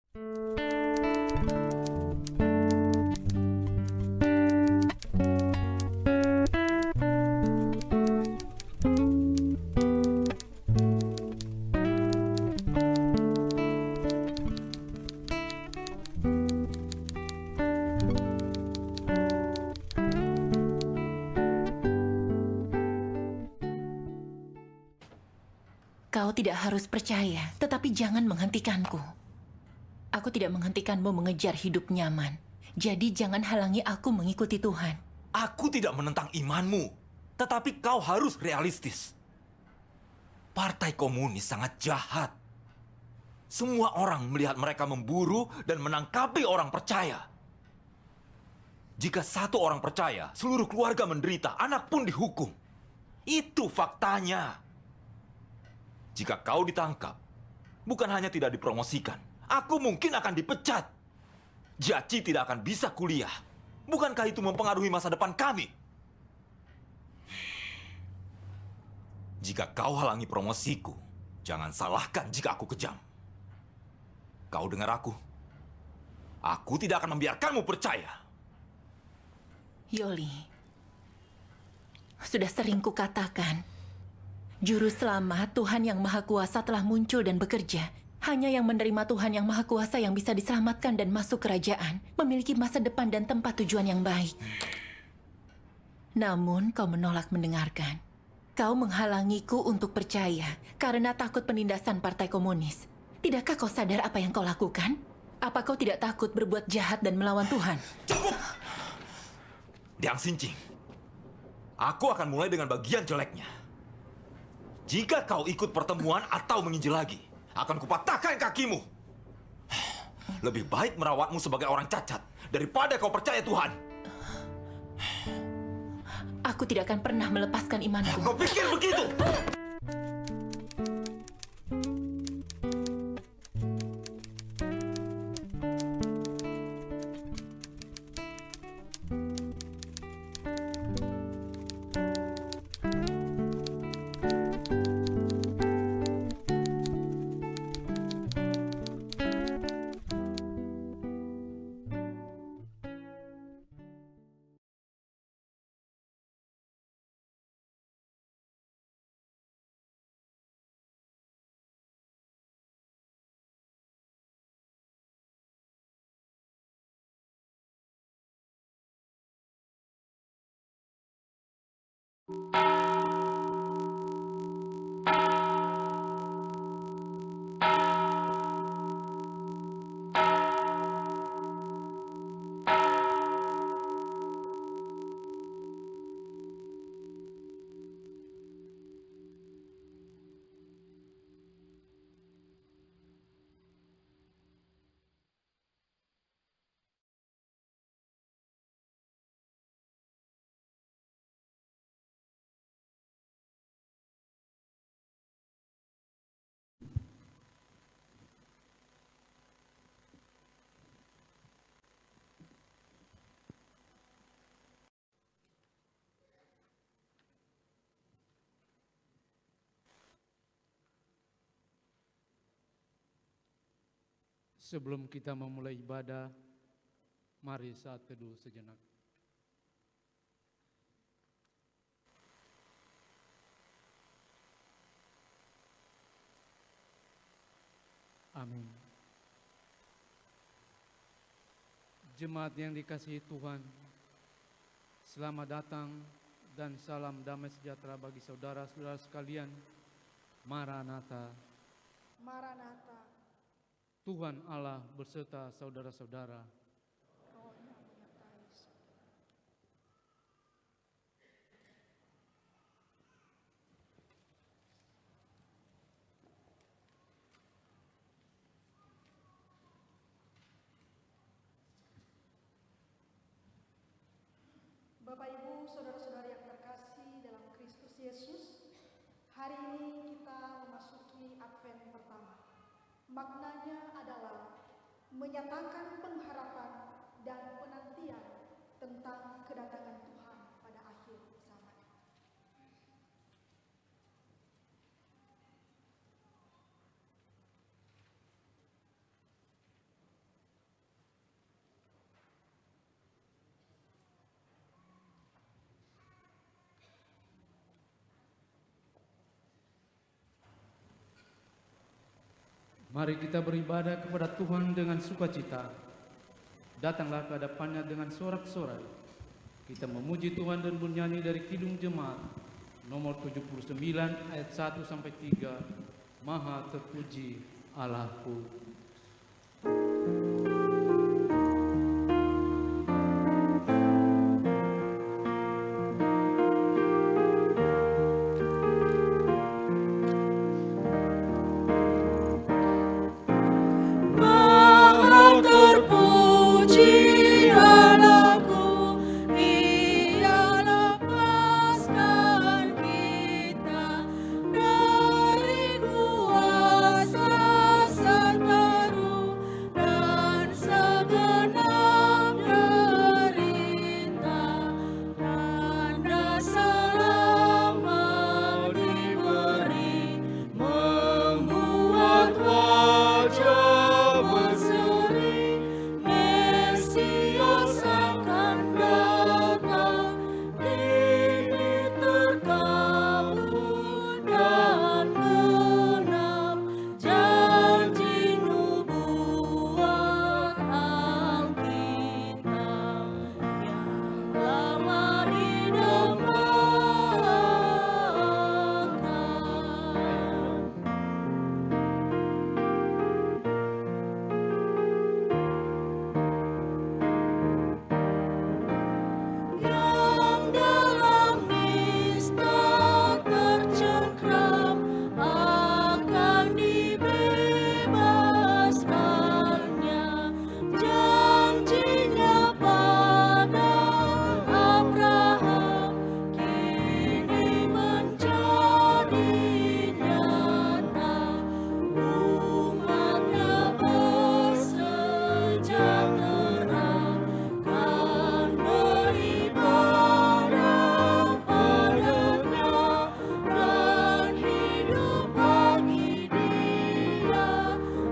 Kau tidak harus percaya, tetapi jangan menghentikanku. Aku tidak menghentikanmu mengejar hidup nyaman. Jadi jangan halangi aku mengikuti Tuhan. Aku tidak menentang imanmu, tetapi kau harus realistis. Partai Komunis sangat jahat. Semua orang melihat mereka memburu dan menangkapi orang percaya. Jika satu orang percaya, seluruh keluarga menderita, anak pun dihukum. Itu faktanya. Jika kau ditangkap, bukan hanya tidak dipromosikan, aku mungkin akan dipecat. Jaci tidak akan bisa kuliah. Bukankah itu mempengaruhi masa depan kami? Jika kau halangi promosiku, jangan salahkan jika aku kejam. Kau dengar aku? Aku tidak akan membiarkanmu percaya. Yoli, sudah sering kukatakan, Juru Selamat Tuhan Yang Maha Kuasa telah muncul dan bekerja. Hanya yang menerima Tuhan Yang Maha Kuasa yang bisa diselamatkan dan masuk kerajaan, memiliki masa depan dan tempat tujuan yang baik. Namun kau menolak mendengarkan. Kau menghalangiku untuk percaya karena takut penindasan Partai Komunis. Tidakkah kau sadar apa yang kau lakukan? Apa kau tidak takut berbuat jahat dan melawan Tuhan? Cukup! Diang Sincing, aku akan mulai dengan bagian jeleknya. Jika kau ikut pertemuan atau menginjil lagi, akan kupatahkan kakimu. Lebih baik merawatmu sebagai orang cacat daripada kau percaya Tuhan. Aku tidak akan pernah melepaskan imanku. Kau pikir begitu? Sebelum kita memulai ibadah, mari saat teduh sejenak. Amin. Jemaat yang dikasihi Tuhan, selamat datang dan salam damai sejahtera bagi saudara-saudara sekalian. Maranatha. Maranatha. Tuhan Allah berserta saudara-saudara. Bapak Ibu, saudara-saudara yang terkasih dalam Kristus Yesus, hari ini kita memasuki Advent pertama. Maknanya adalah menyatakan pengharapan dan penantian tentang kedatangan Tuhan pada akhir zaman. Mari kita beribadah kepada Tuhan dengan sukacita. Datanglah ke hadapannya dengan sorak-sorai. Kita memuji Tuhan dan bernyanyi dari Kidung Jemaat nomor 79 ayat 1 sampai 3. Maha terpuji Allahku. Maha terpuji Allahku, Ia lepaskan kita dari kuasa sang teruk dan segenap derita. Tanda selamat diberi, membuat wajah berseri. Mesias akan datang, kini terkabul dan genap janji nubuat Alkitab yang lama didambakan. Yang dalam nista tercengkram akan dibebaskannya. Janjinya pada Abraham kini menjadi nyata. Umatnya bersejahtera kan beribadah padanya dan hidup bagi Dia.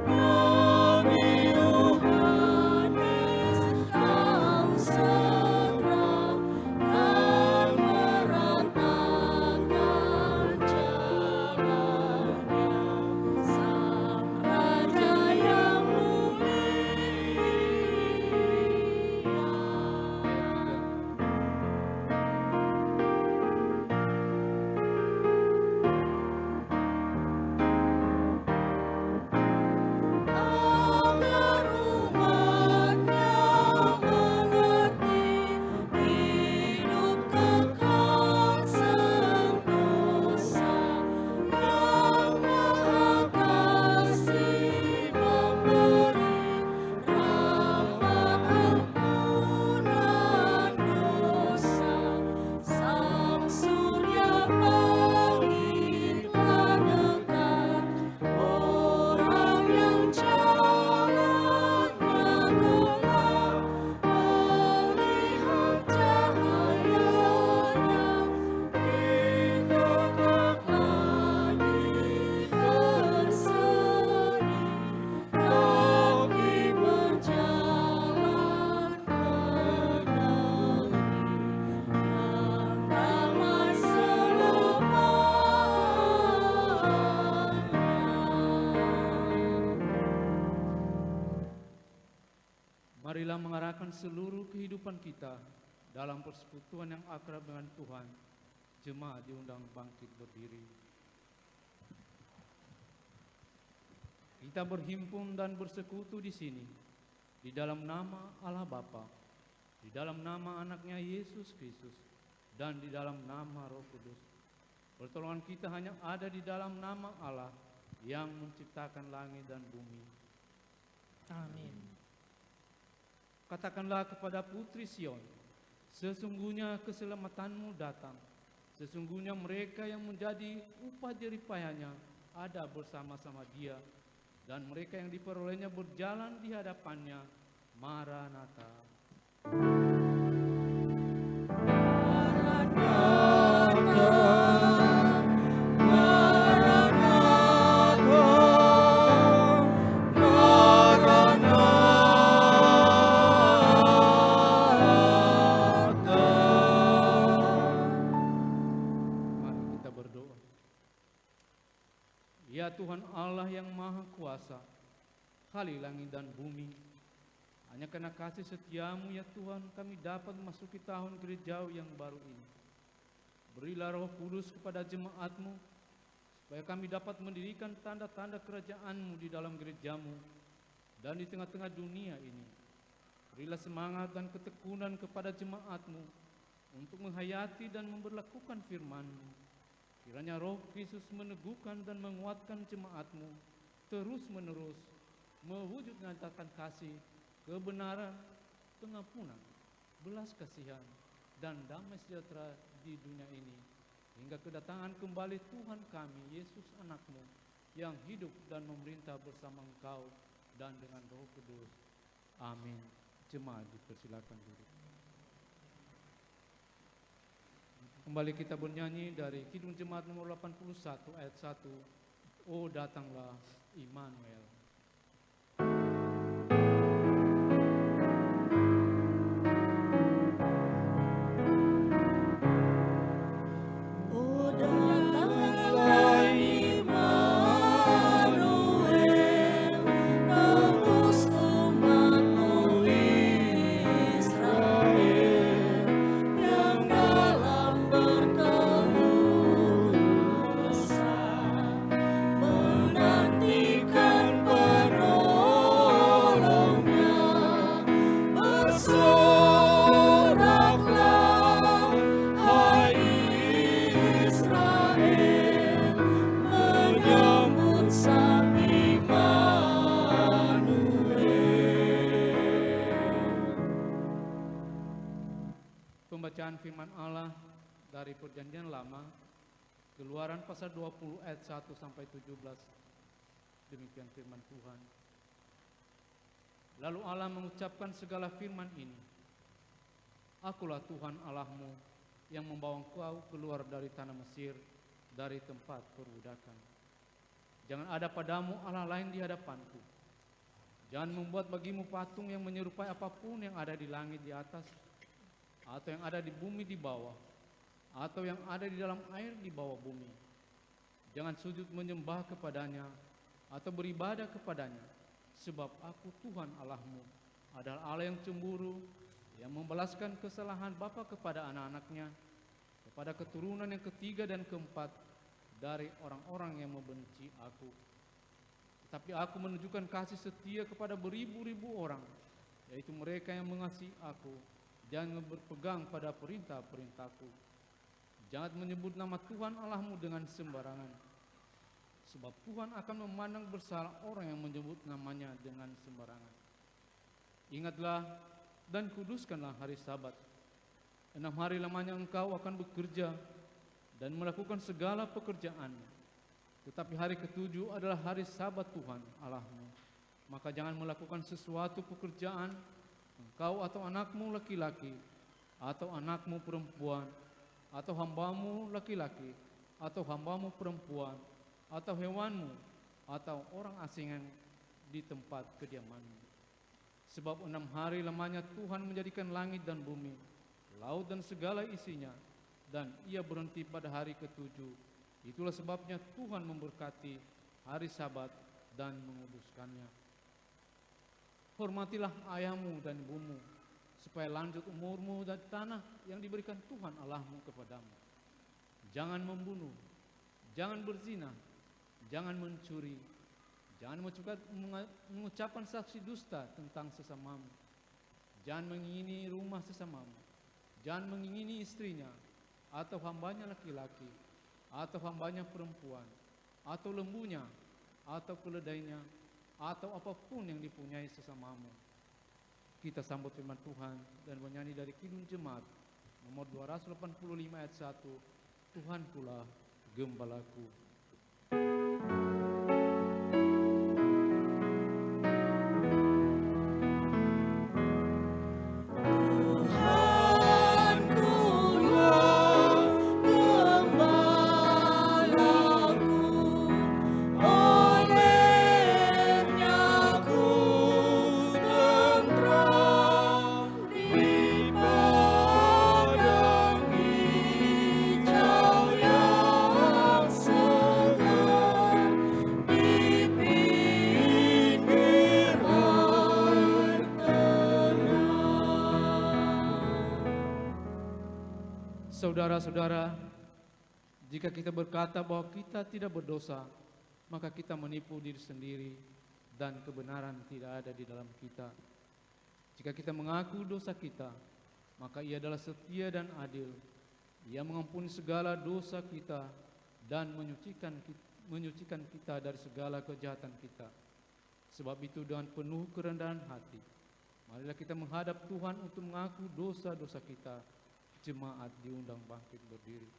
Nabi Yohanes kau segera kan meratakan jalannya. Sang Raja yang mulia. Agar umatnya mengerti hidup kekal sentosa. Yang Maha Kasih memberi rahmat ampunan dosa. Sang surya pagi telah dekat, orang yang jalannya gelap melihat cahayanya. Kita tak lagi bersedih, tapi berjalan ke negeri yang damai selamanya. Marilah mengarahkan seluruh kehidupan kita dalam persekutuan yang akrab dengan Tuhan. Jemaat diundang bangkit berdiri. Kita berhimpun dan bersekutu di sini, di dalam nama Allah Bapa, di dalam nama anaknya Yesus Kristus, dan di dalam nama Roh Kudus. Pertolongan kita hanya ada di dalam nama Allah yang menciptakan langit dan bumi. Amin. Katakanlah kepada putri Sion, sesungguhnya keselamatanmu datang. Sesungguhnya mereka yang menjadi upah jerih payahnya ada bersama-sama dia, dan mereka yang diperolehnya berjalan di hadapannya. Maranatha. Ya Tuhan Allah yang Maha Kuasa, kali langit dan bumi. Hanya karena kasih setiamu ya Tuhan, kami dapat memasuki tahun gerejawi yang baru ini. Berilah Roh Kudus kepada jemaatmu, supaya kami dapat mendirikan tanda-tanda kerajaan-Mu di dalam gerejamu dan di tengah-tengah dunia ini. Berilah semangat dan ketekunan kepada jemaat-Mu untuk menghayati dan memberlakukan firman-Mu. Kiranya Roh Kristus meneguhkan dan menguatkan jemaat-Mu terus-menerus, mewujud nyatakan kasih, kebenaran, pengampunan, belas kasihan, dan damai sejahtera di dunia ini, hingga kedatangan kembali Tuhan kami, Yesus anak-Mu, yang hidup dan memerintah bersama Engkau dan dengan Roh Kudus. Amin. Jemaat dipersilakan duduk. Kembali kita bernyanyi dari Kidung Jemaat nomor 81 ayat 1. Oh datanglah Immanuel. Oh datanglah Immanuel, tebus umat-Mu Israel, yang dalam berkeluh kesah menantikan penolongnya. Bersoraklah, hai Israel, menyambut Sang Immanuel. Pembacaan firman Allah dari Perjanjian Lama, Keluaran pasal 20 ayat 1 sampai 17. Demikian firman Tuhan. Lalu Allah mengucapkan segala firman ini. Akulah Tuhan Allahmu yang membawa engkau keluar dari tanah Mesir, dari tempat perbudakan. Jangan ada padamu Allah lain di hadapanku. Jangan membuat bagimu patung yang menyerupai apapun yang ada di langit di atas, atau yang ada di bumi di bawah, atau yang ada di dalam air di bawah bumi. Jangan sujud menyembah kepadanya, atau beribadah kepadanya, sebab aku Tuhan Allahmu adalah Allah yang cemburu, yang membalaskan kesalahan bapa kepada anak-anaknya, kepada keturunan yang ketiga dan keempat dari orang-orang yang membenci aku. Tetapi aku menunjukkan kasih setia kepada beribu-ribu orang, yaitu mereka yang mengasihi aku dan berpegang pada perintah-perintahku. Jangan menyebut nama Tuhan Allahmu dengan sembarangan, sebab Tuhan akan memandang bersalah orang yang menyebut namanya dengan sembarangan. Ingatlah dan kuduskanlah hari Sabat. 6 hari lamanya engkau akan bekerja dan melakukan segala pekerjaan. Tetapi hari ke-7 adalah hari Sabat Tuhan Allahmu. Maka jangan melakukan sesuatu pekerjaan, engkau atau anakmu laki-laki, atau anakmu perempuan, atau hambamu laki-laki, atau hambamu perempuan, atau hewanmu, atau orang asing yang di tempat kediamanmu. Sebab 6 hari lamanya Tuhan menjadikan langit dan bumi, laut dan segala isinya, dan ia berhenti pada hari ke-7. Itulah sebabnya Tuhan memberkati hari Sabat dan menguduskannya. Hormatilah ayahmu dan ibumu, supaya lanjut umurmu dan tanah yang diberikan Tuhan Allahmu kepadamu. Jangan membunuh, jangan berzina, jangan mencuri, jangan mengucapkan saksi dusta tentang sesamamu, jangan mengingini rumah sesamamu, jangan mengingini istrinya, atau hambanya laki-laki, atau hambanya perempuan, atau lembunya, atau keledainya, atau apapun yang dipunyai sesamamu. Kita sambut firman Tuhan dan menyanyi dari Kidung Jemaat nomor 285 ayat 1. Tuhan pula gembalaku. Padang hijau yang Saudara-saudara, jika kita berkata bahwa kita tidak berdosa, maka kita menipu diri sendiri dan kebenaran tidak ada di dalam kita. Jika kita mengaku dosa kita, maka Ia adalah setia dan adil. Ia mengampuni segala dosa kita dan menyucikan kita dari segala kejahatan kita. Sebab itu dengan penuh kerendahan hati, marilah kita menghadap Tuhan untuk mengaku dosa-dosa kita. Jemaat diundang bangkit berdiri.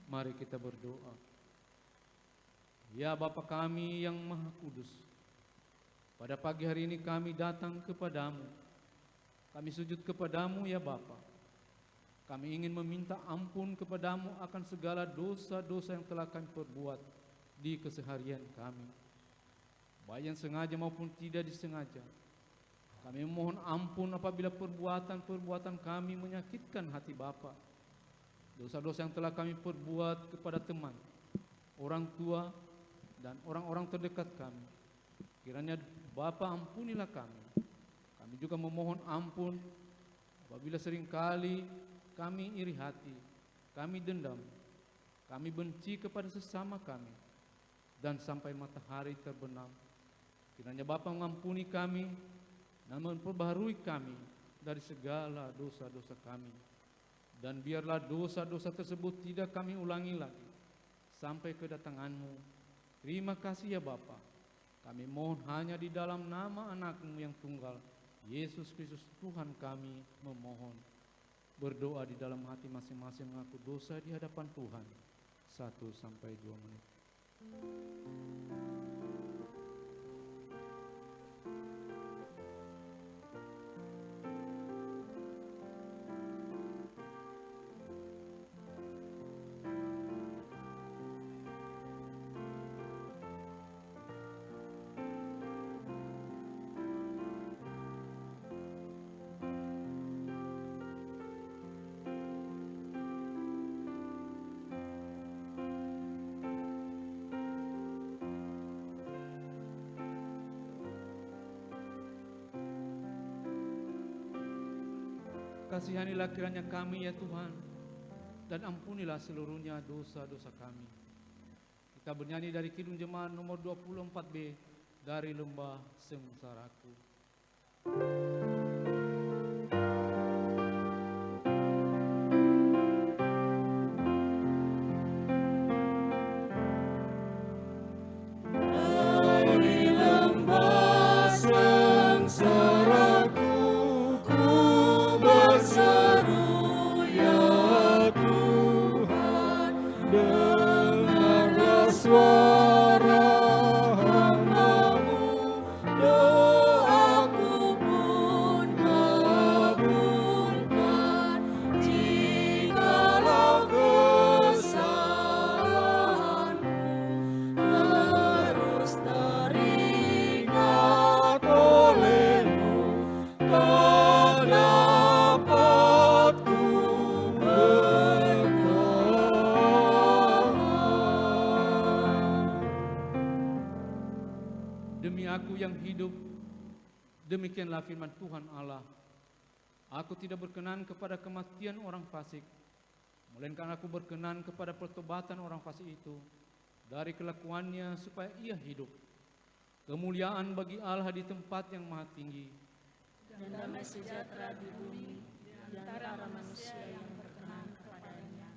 Mari kita berdoa. Ya Bapa kami yang Maha Kudus, pada pagi hari ini kami datang kepadamu. Kami sujud kepadamu ya Bapa. Kami ingin meminta ampun kepadamu akan segala dosa-dosa yang telah kami perbuat di keseharian kami, baik yang sengaja maupun tidak disengaja. Kami mohon ampun apabila perbuatan-perbuatan kami menyakitkan hati Bapa. Dosa-dosa yang telah kami perbuat kepada teman, orang tua, dan orang-orang terdekat kami. Kiranya Bapa ampunilah kami. Kami juga memohon ampun apabila seringkali kami iri hati, kami dendam, kami benci kepada sesama kami, dan sampai matahari terbenam. Kiranya Bapa mengampuni kami dan memperbaharui kami dari segala dosa-dosa kami. Dan biarlah dosa-dosa tersebut tidak kami ulangi lagi sampai kedatangan-Mu. Terima kasih ya Bapa. Kami mohon hanya di dalam nama anak-Mu yang tunggal, Yesus Kristus Tuhan kami memohon. Berdoa di dalam hati masing-masing mengaku dosa di hadapan Tuhan. 1 sampai 2 menit. Kasihanilah kiranya kami ya Tuhan, dan ampunilah seluruhnya dosa-dosa kami. Kita bernyanyi dari Kidung Jemaat nomor 24B, dari Lembah Sengsaraku. Dari lembah sengsaraku, ku berseru ya Tuhan, dengarlah suara hamba-Mu, doaku pun kabulkan. Jikalau kesalahanku terus teringat oleh-Mu, tak dapat ku bertahan. Demi aku yang hidup, demikianlah firman Tuhan Allah. Aku tidak berkenan kepada kematian orang fasik, melainkan aku berkenan kepada pertobatan orang fasik itu dari kelakuannya supaya ia hidup. Kemuliaan bagi Allah di tempat yang maha tinggi, Dan damai sejahtera di bumi di antara manusia yang berkenan kepadanya.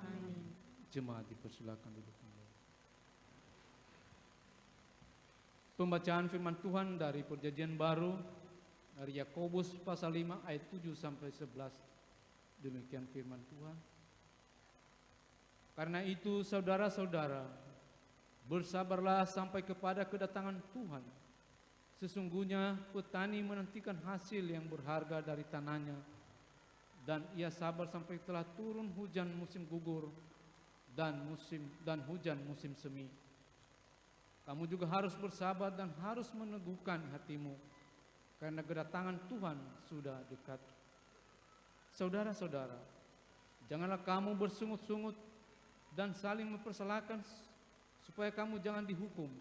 Amin. Jemaat dipersilakan duduk kembali. Pembacaan firman Tuhan dari Perjanjian Baru dari Yakobus pasal 5 ayat 7 sampai 11. Demikian firman Tuhan. Karena itu saudara-saudara, bersabarlah sampai kepada kedatangan Tuhan. Sesungguhnya petani menantikan hasil yang berharga dari tanahnya, dan ia sabar sampai telah turun hujan musim gugur dan hujan musim semi. Kamu juga harus bersabar dan harus meneguhkan hatimu, karena kedatangan Tuhan sudah dekat. Saudara-saudara, janganlah kamu bersungut-sungut dan saling mempersalahkan, supaya kamu jangan dihukum.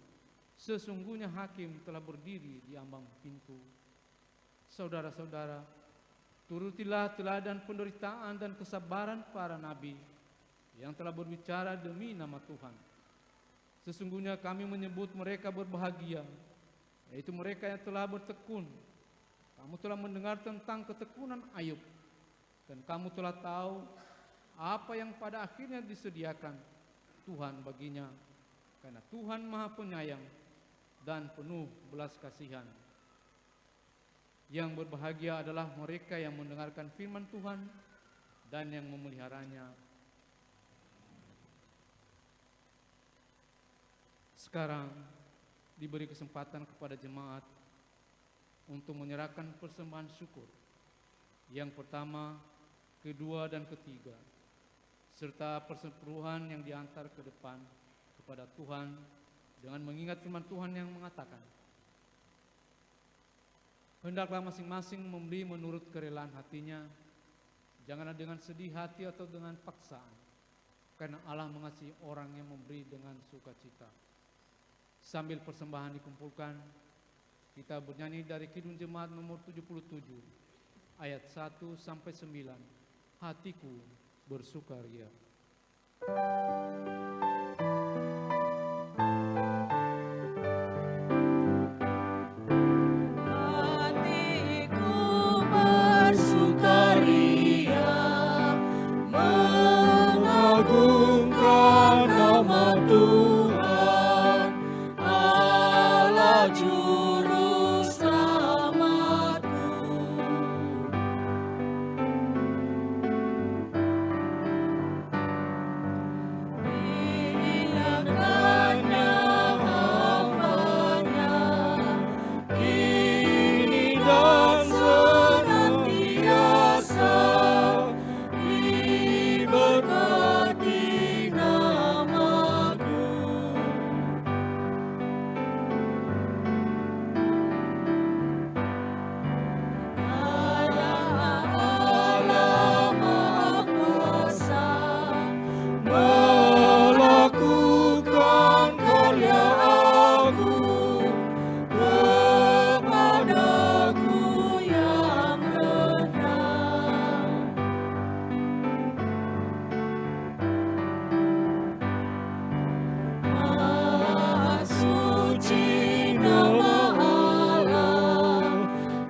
Sesungguhnya hakim telah berdiri di ambang pintu. Saudara-saudara, Turutilah teladan penderitaan dan kesabaran para nabi yang telah berbicara demi nama Tuhan. Sesungguhnya kami menyebut mereka berbahagia, yaitu mereka yang telah bertekun. Kamu telah mendengar tentang ketekunan Ayub, dan kamu telah tahu apa yang pada akhirnya disediakan Tuhan baginya, karena Tuhan Maha Penyayang dan penuh belas kasihan. Yang berbahagia adalah mereka yang mendengarkan firman Tuhan dan yang memeliharanya. Sekarang diberi kesempatan kepada jemaat untuk menyerahkan persembahan syukur yang pertama, kedua, dan ketiga, serta persembahan yang diantar ke depan kepada Tuhan dengan mengingat firman Tuhan yang mengatakan, hendaklah masing-masing memberi menurut kerelaan hatinya, janganlah dengan sedih hati atau dengan paksaan, karena Allah mengasihi orang yang memberi dengan sukacita. Sambil persembahan dikumpulkan, kita bernyanyi dari Kidung Jemaat nomor 77, ayat 1 sampai 9, hatiku bersukaria. Mengagungkan nama Tuhan, Allah Juru Selamatku. Diingatkannya hamba-Nya, kini dan senantiasa. Diberkati namaku. Allah Maha Kuasa melakukan karya agung kepadaku yang rendah. Maha suci nama Allah,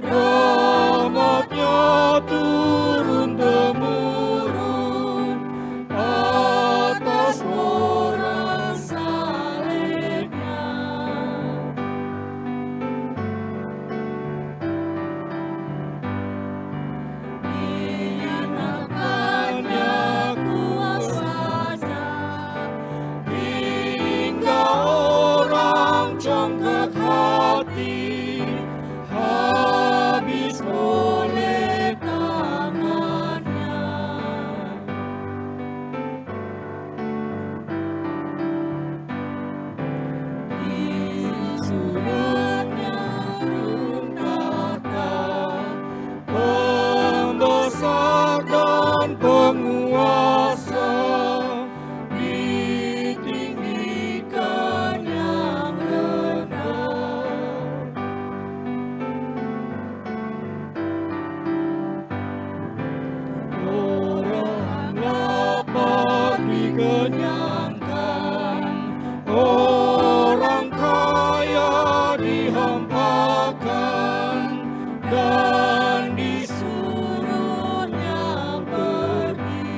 rahmat-Nya turun-temurun atas orang salehnya. Dinyatakannya kuasanya hingga orang congkak hati habis oleh tangannya. Di suratnya runtata pembesar dan penguasa, ditinggikan yang rendah. Orang lapar dikenyangkan, orang kaya dihampakan, dan disuruhnya pergi.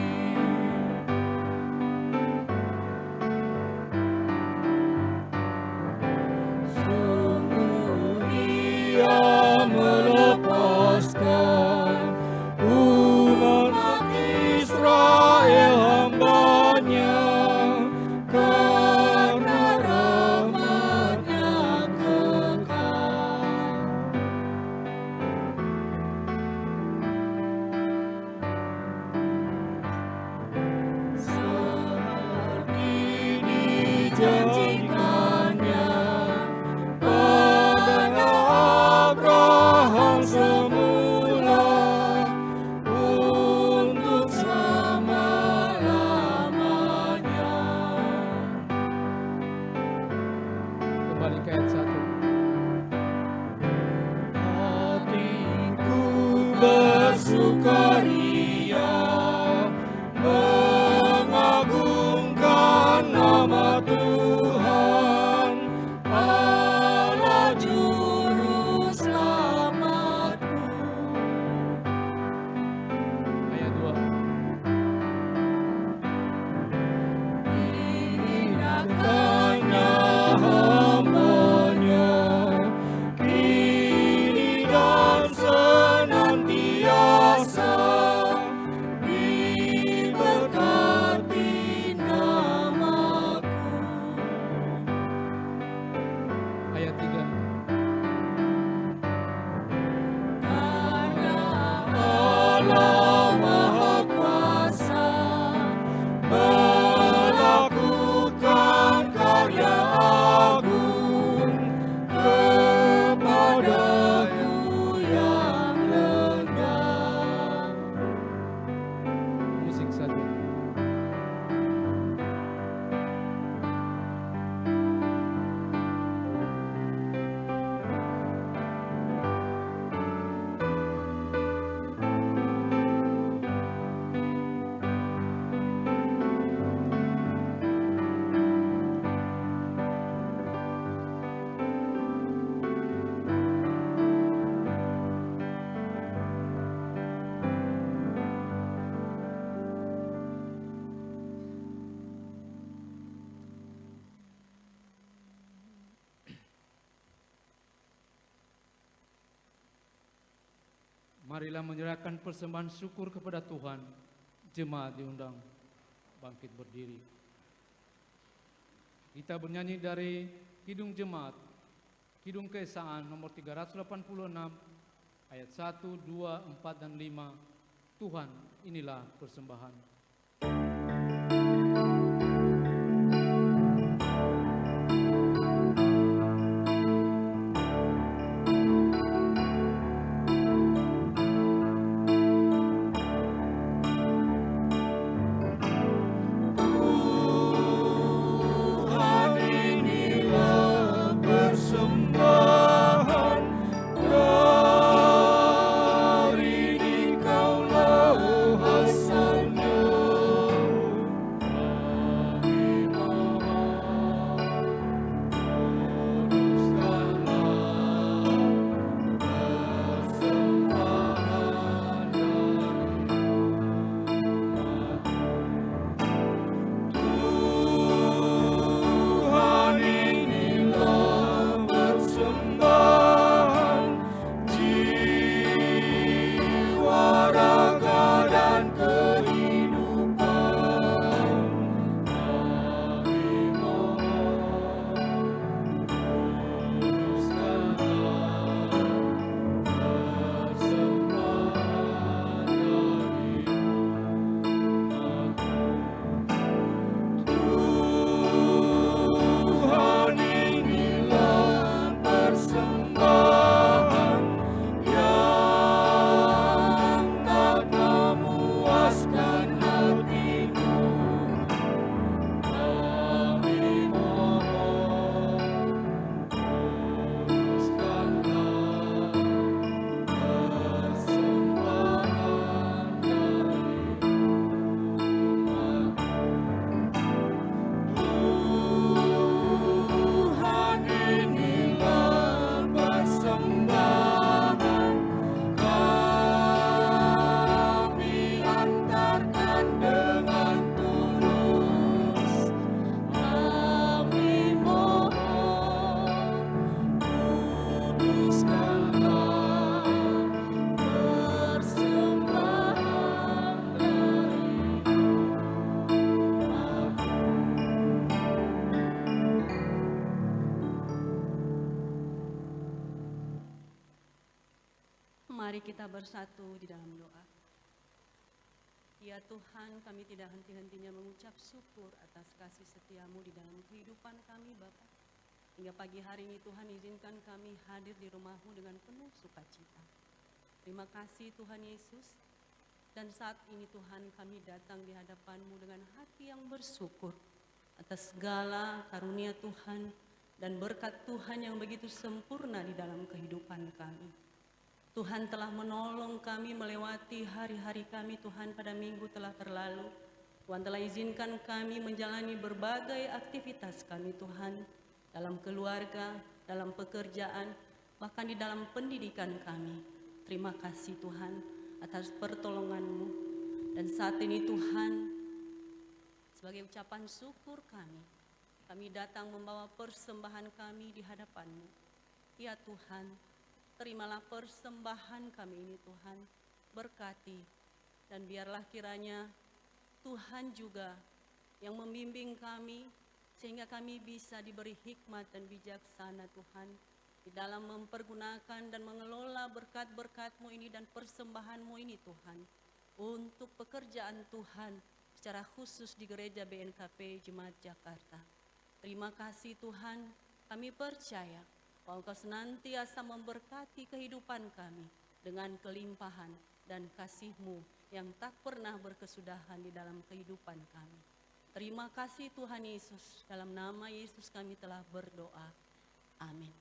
Sungguh Ia melepaskan umat Israel hamba-Nya, karena rahmat-Nya kekal. Seperti dijanjikannya pada Abraham semula, untuk selama-lamanya. Kembali ke ayat 1. Hatiku bersukaria mengagungkan nama Tuhan Allah Juru Selamatku. Ayat 2. Ingatkannya hamba-Nya kini dan senantiasa, diberkati namaku. Ayat 3. Karena Allah Maha Kuasa melakukan karya agung kepadaku yang rendah. Musik 1. Marilah menyerahkan persembahan syukur kepada Tuhan. Jemaat diundang bangkit berdiri. Kita bernyanyi dari Kidung Jemaat, Kidung Keesaan nomor 386, ayat 1, 2, 4, dan 5. Tuhan, inilah persembahan. Tuhan inilah persembahan dari Dikaulah asalnya. Kami mohon kuduskanlah persembahan Tuhan inilah persembahan jiwa, raga, dan kehidupan. Kami mohon kuduskanlah persembahan dari Tuhan inilah persembahan yang tak memuaskan hatimu. Kami mohon kuduskanlah persembahan dari Tuhan inilah persembahan kami antarkan dengan tulus. Kami mohon kuduskanlah persembahan dari Mari kita bersatu di dalam doa. Ya Tuhan, kami tidak henti-hentinya mengucap syukur atas kasih setiamu di dalam kehidupan kami Bapa. Hingga pagi hari ini Tuhan izinkan kami hadir di rumah-Mu dengan penuh sukacita. Terima kasih Tuhan Yesus. Dan saat ini Tuhan kami datang di hadapan-Mu dengan hati yang bersyukur atas segala karunia Tuhan dan berkat Tuhan yang begitu sempurna di dalam kehidupan kami. Tuhan telah menolong kami melewati hari-hari kami Tuhan pada minggu telah berlalu. Tuhan telah izinkan kami menjalani berbagai aktivitas kami Tuhan, dalam keluarga, dalam pekerjaan, bahkan di dalam pendidikan kami. Terima kasih Tuhan atas pertolongan-Mu. Dan saat ini Tuhan, sebagai ucapan syukur kami datang membawa persembahan kami di hadapan-Mu. Ya Tuhan, terimalah persembahan kami ini Tuhan, berkati, dan biarlah kiranya Tuhan juga yang membimbing kami, sehingga kami bisa diberi hikmat dan bijaksana Tuhan, di dalam mempergunakan dan mengelola berkat-berkat-Mu ini dan persembahan-Mu ini Tuhan, untuk pekerjaan Tuhan, secara khusus di Gereja BNKP Jemaat Jakarta. Terima kasih Tuhan, kami percaya bahwa Engkau senantiasa memberkati kehidupan kami dengan kelimpahan dan kasih-Mu yang tak pernah berkesudahan di dalam kehidupan kami. Terima kasih Tuhan Yesus, dalam nama Yesus kami telah berdoa. Amin.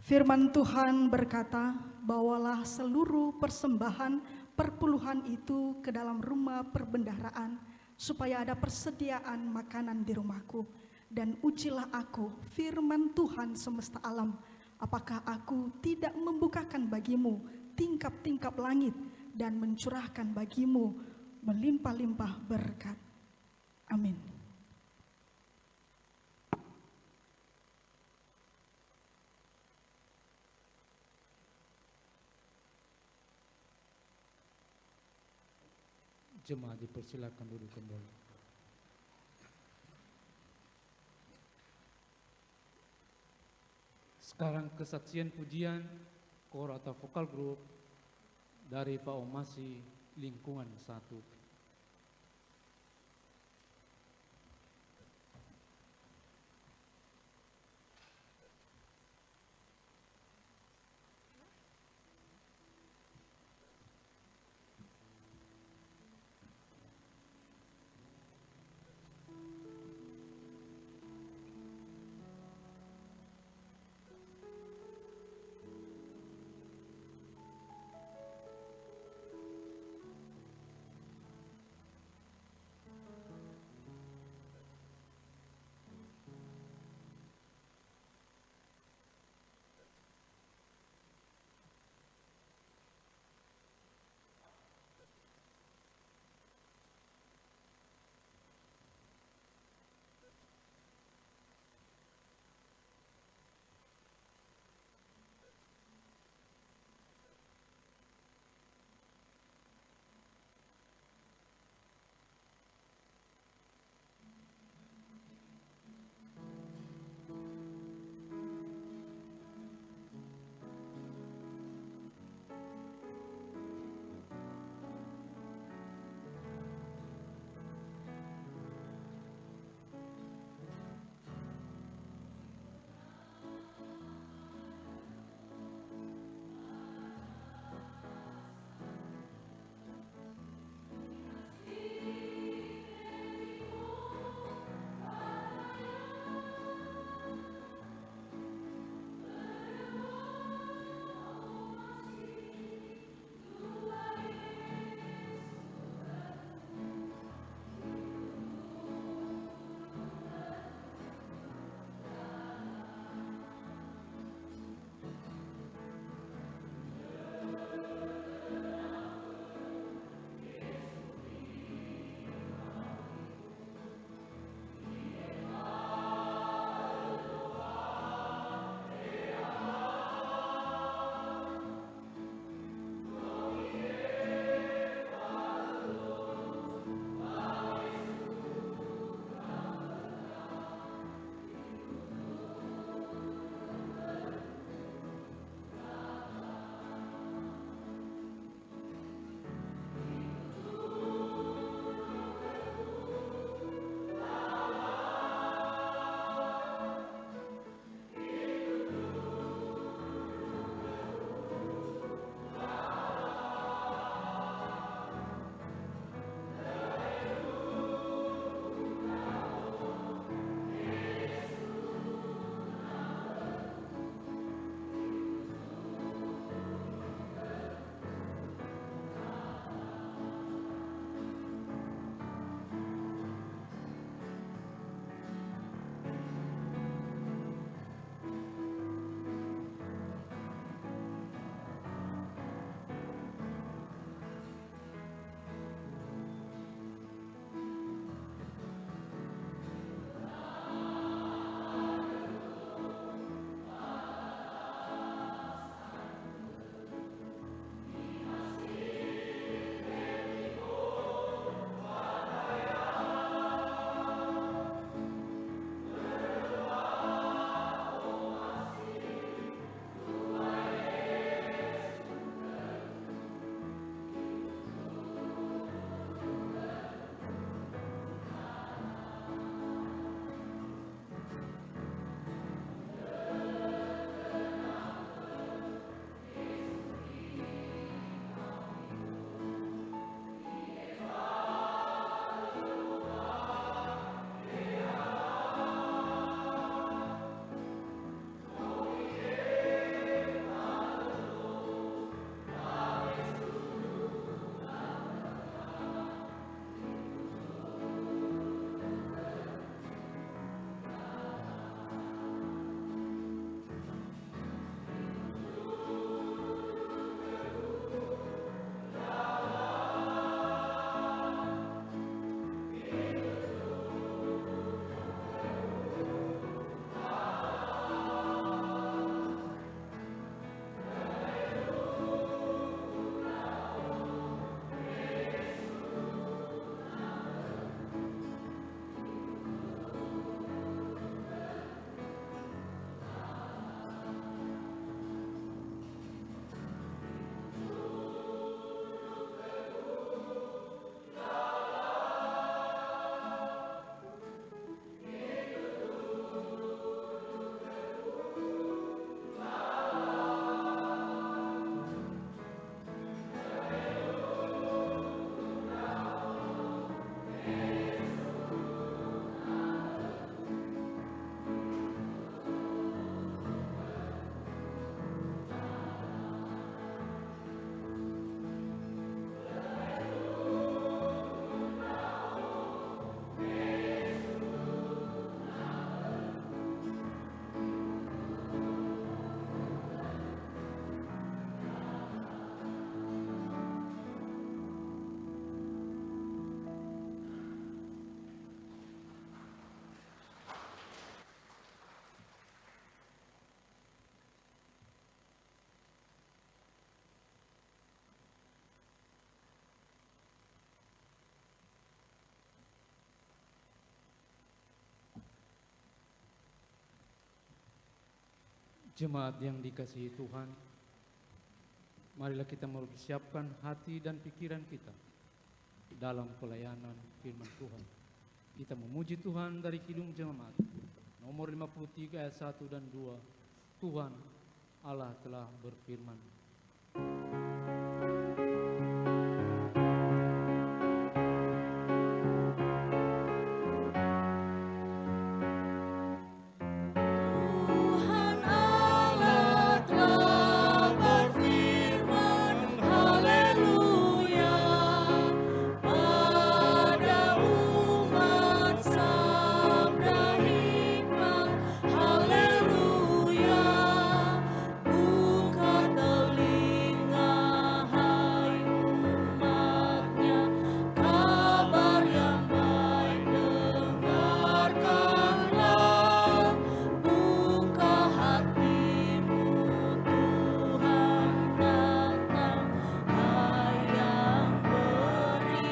Firman Tuhan berkata, bawalah seluruh persembahan perpuluhan itu ke dalam rumah perbendaharaan, supaya ada persediaan makanan di rumahku. Dan ujilah aku, firman Tuhan semesta alam, apakah aku tidak membukakan bagimu tingkap-tingkap langit dan mencurahkan bagimu melimpah-limpah berkat. Amin. Jemaat dipersilakan duduk kembali. Sekarang kesaksian pujian kor atau vokal grup dari Faomasi Lingkungan 1. Jemaat yang dikasihi Tuhan, marilah kita mempersiapkan hati dan pikiran kita dalam pelayanan firman Tuhan. Kita memuji Tuhan dari Kidung Jemaat nomor 53 ayat 1 dan 2. Tuhan Allah telah berfirman. Tuhan Allah telah berfirman, haleluya, pada umat sabda hikmat, haleluya, buka telinga hai umatnya, kabar yang baik dengarkanlah, buka hatimu Tuhan datang, hai yang beriman.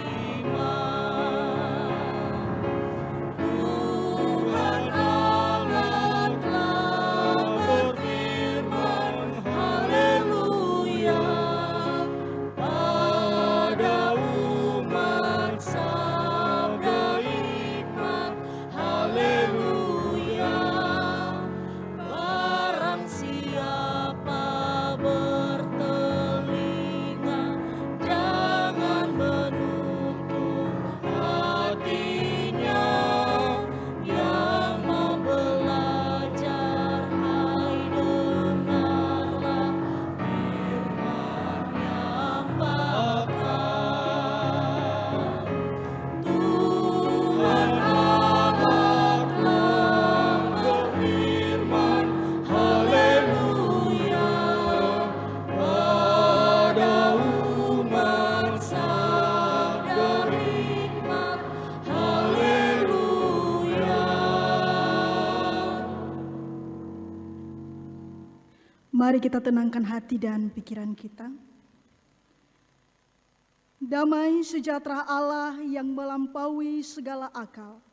Tuhan Allah telah berfirman, haleluya, pada umat sabda hikmat, haleluya, barang siapa bertelinga, jangan menutup hatinya, yang mau belajar, hai dengarlah firman yang bakal. Tuhan Allah telah berfirman, haleluya, pada umat sabda hikmat, haleluya. Mari kita tenangkan hati dan pikiran kita. Damai sejahtera Allah yang melampaui segala akal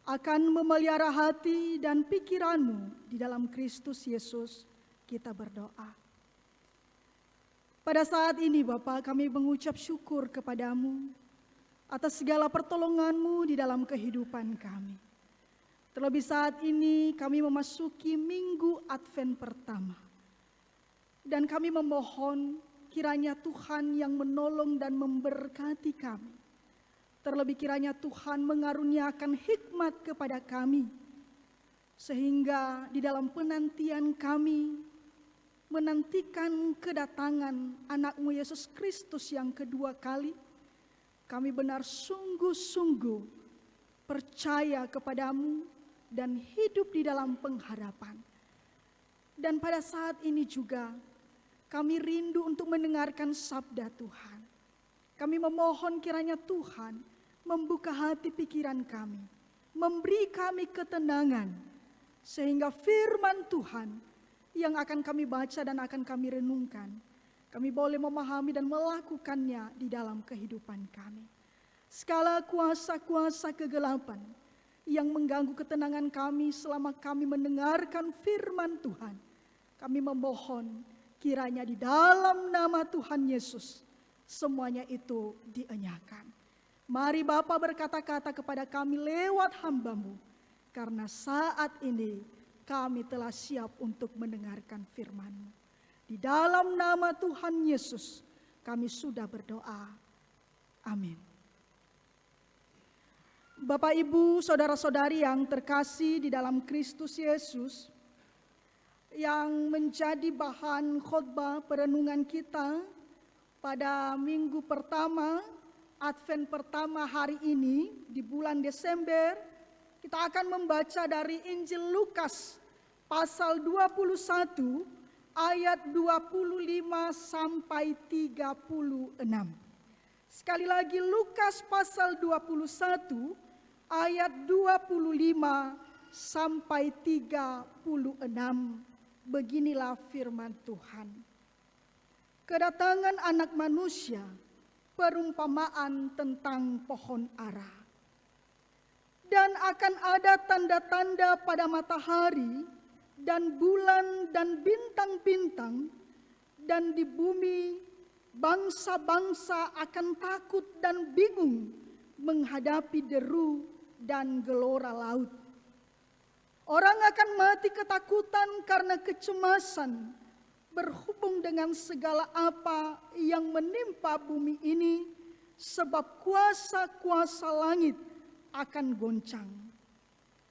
akan memelihara hati dan pikiranmu di dalam Kristus Yesus. Kita berdoa. Pada saat ini Bapa, kami mengucap syukur kepadamu atas segala pertolonganmu di dalam kehidupan kami. Terlebih saat ini kami memasuki minggu Advent pertama. Dan kami memohon kiranya Tuhan yang menolong dan memberkati kami. Terlebih kiranya Tuhan mengaruniakan hikmat kepada kami. Sehingga di dalam penantian kami menantikan kedatangan anak-Mu Yesus Kristus yang kedua kali, kami benar sungguh-sungguh percaya kepadamu dan hidup di dalam pengharapan. Dan pada saat ini juga kami rindu untuk mendengarkan sabda Tuhan. Kami memohon kiranya Tuhan membuka hati pikiran kami, memberi kami ketenangan, sehingga firman Tuhan yang akan kami baca dan akan kami renungkan, kami boleh memahami dan melakukannya di dalam kehidupan kami. Segala kuasa-kuasa kegelapan yang mengganggu ketenangan kami selama kami mendengarkan firman Tuhan, kami memohon kiranya di dalam nama Tuhan Yesus semuanya itu dienyakan. Mari Bapa berkata-kata kepada kami lewat hamba-Mu, karena saat ini kami telah siap untuk mendengarkan firman-Mu. Di dalam nama Tuhan Yesus kami sudah berdoa. Amin. Bapak, Ibu, saudara-saudari yang terkasih di dalam Kristus Yesus, yang menjadi bahan khotbah perenungan kita pada minggu pertama, Advent pertama hari ini di bulan Desember, kita akan membaca dari Injil Lukas pasal 21 ayat 25 sampai 36. Sekali lagi Lukas pasal 21 ayat 25 sampai 36. Beginilah firman Tuhan. Kedatangan anak manusia, perumpamaan tentang pohon ara. Dan akan ada tanda-tanda pada matahari dan bulan dan bintang-bintang, dan di bumi bangsa-bangsa akan takut dan bingung menghadapi deru dan gelora laut. Orang akan mati ketakutan karena kecemasan berhubung dengan segala apa yang menimpa bumi ini, sebab kuasa-kuasa langit akan goncang.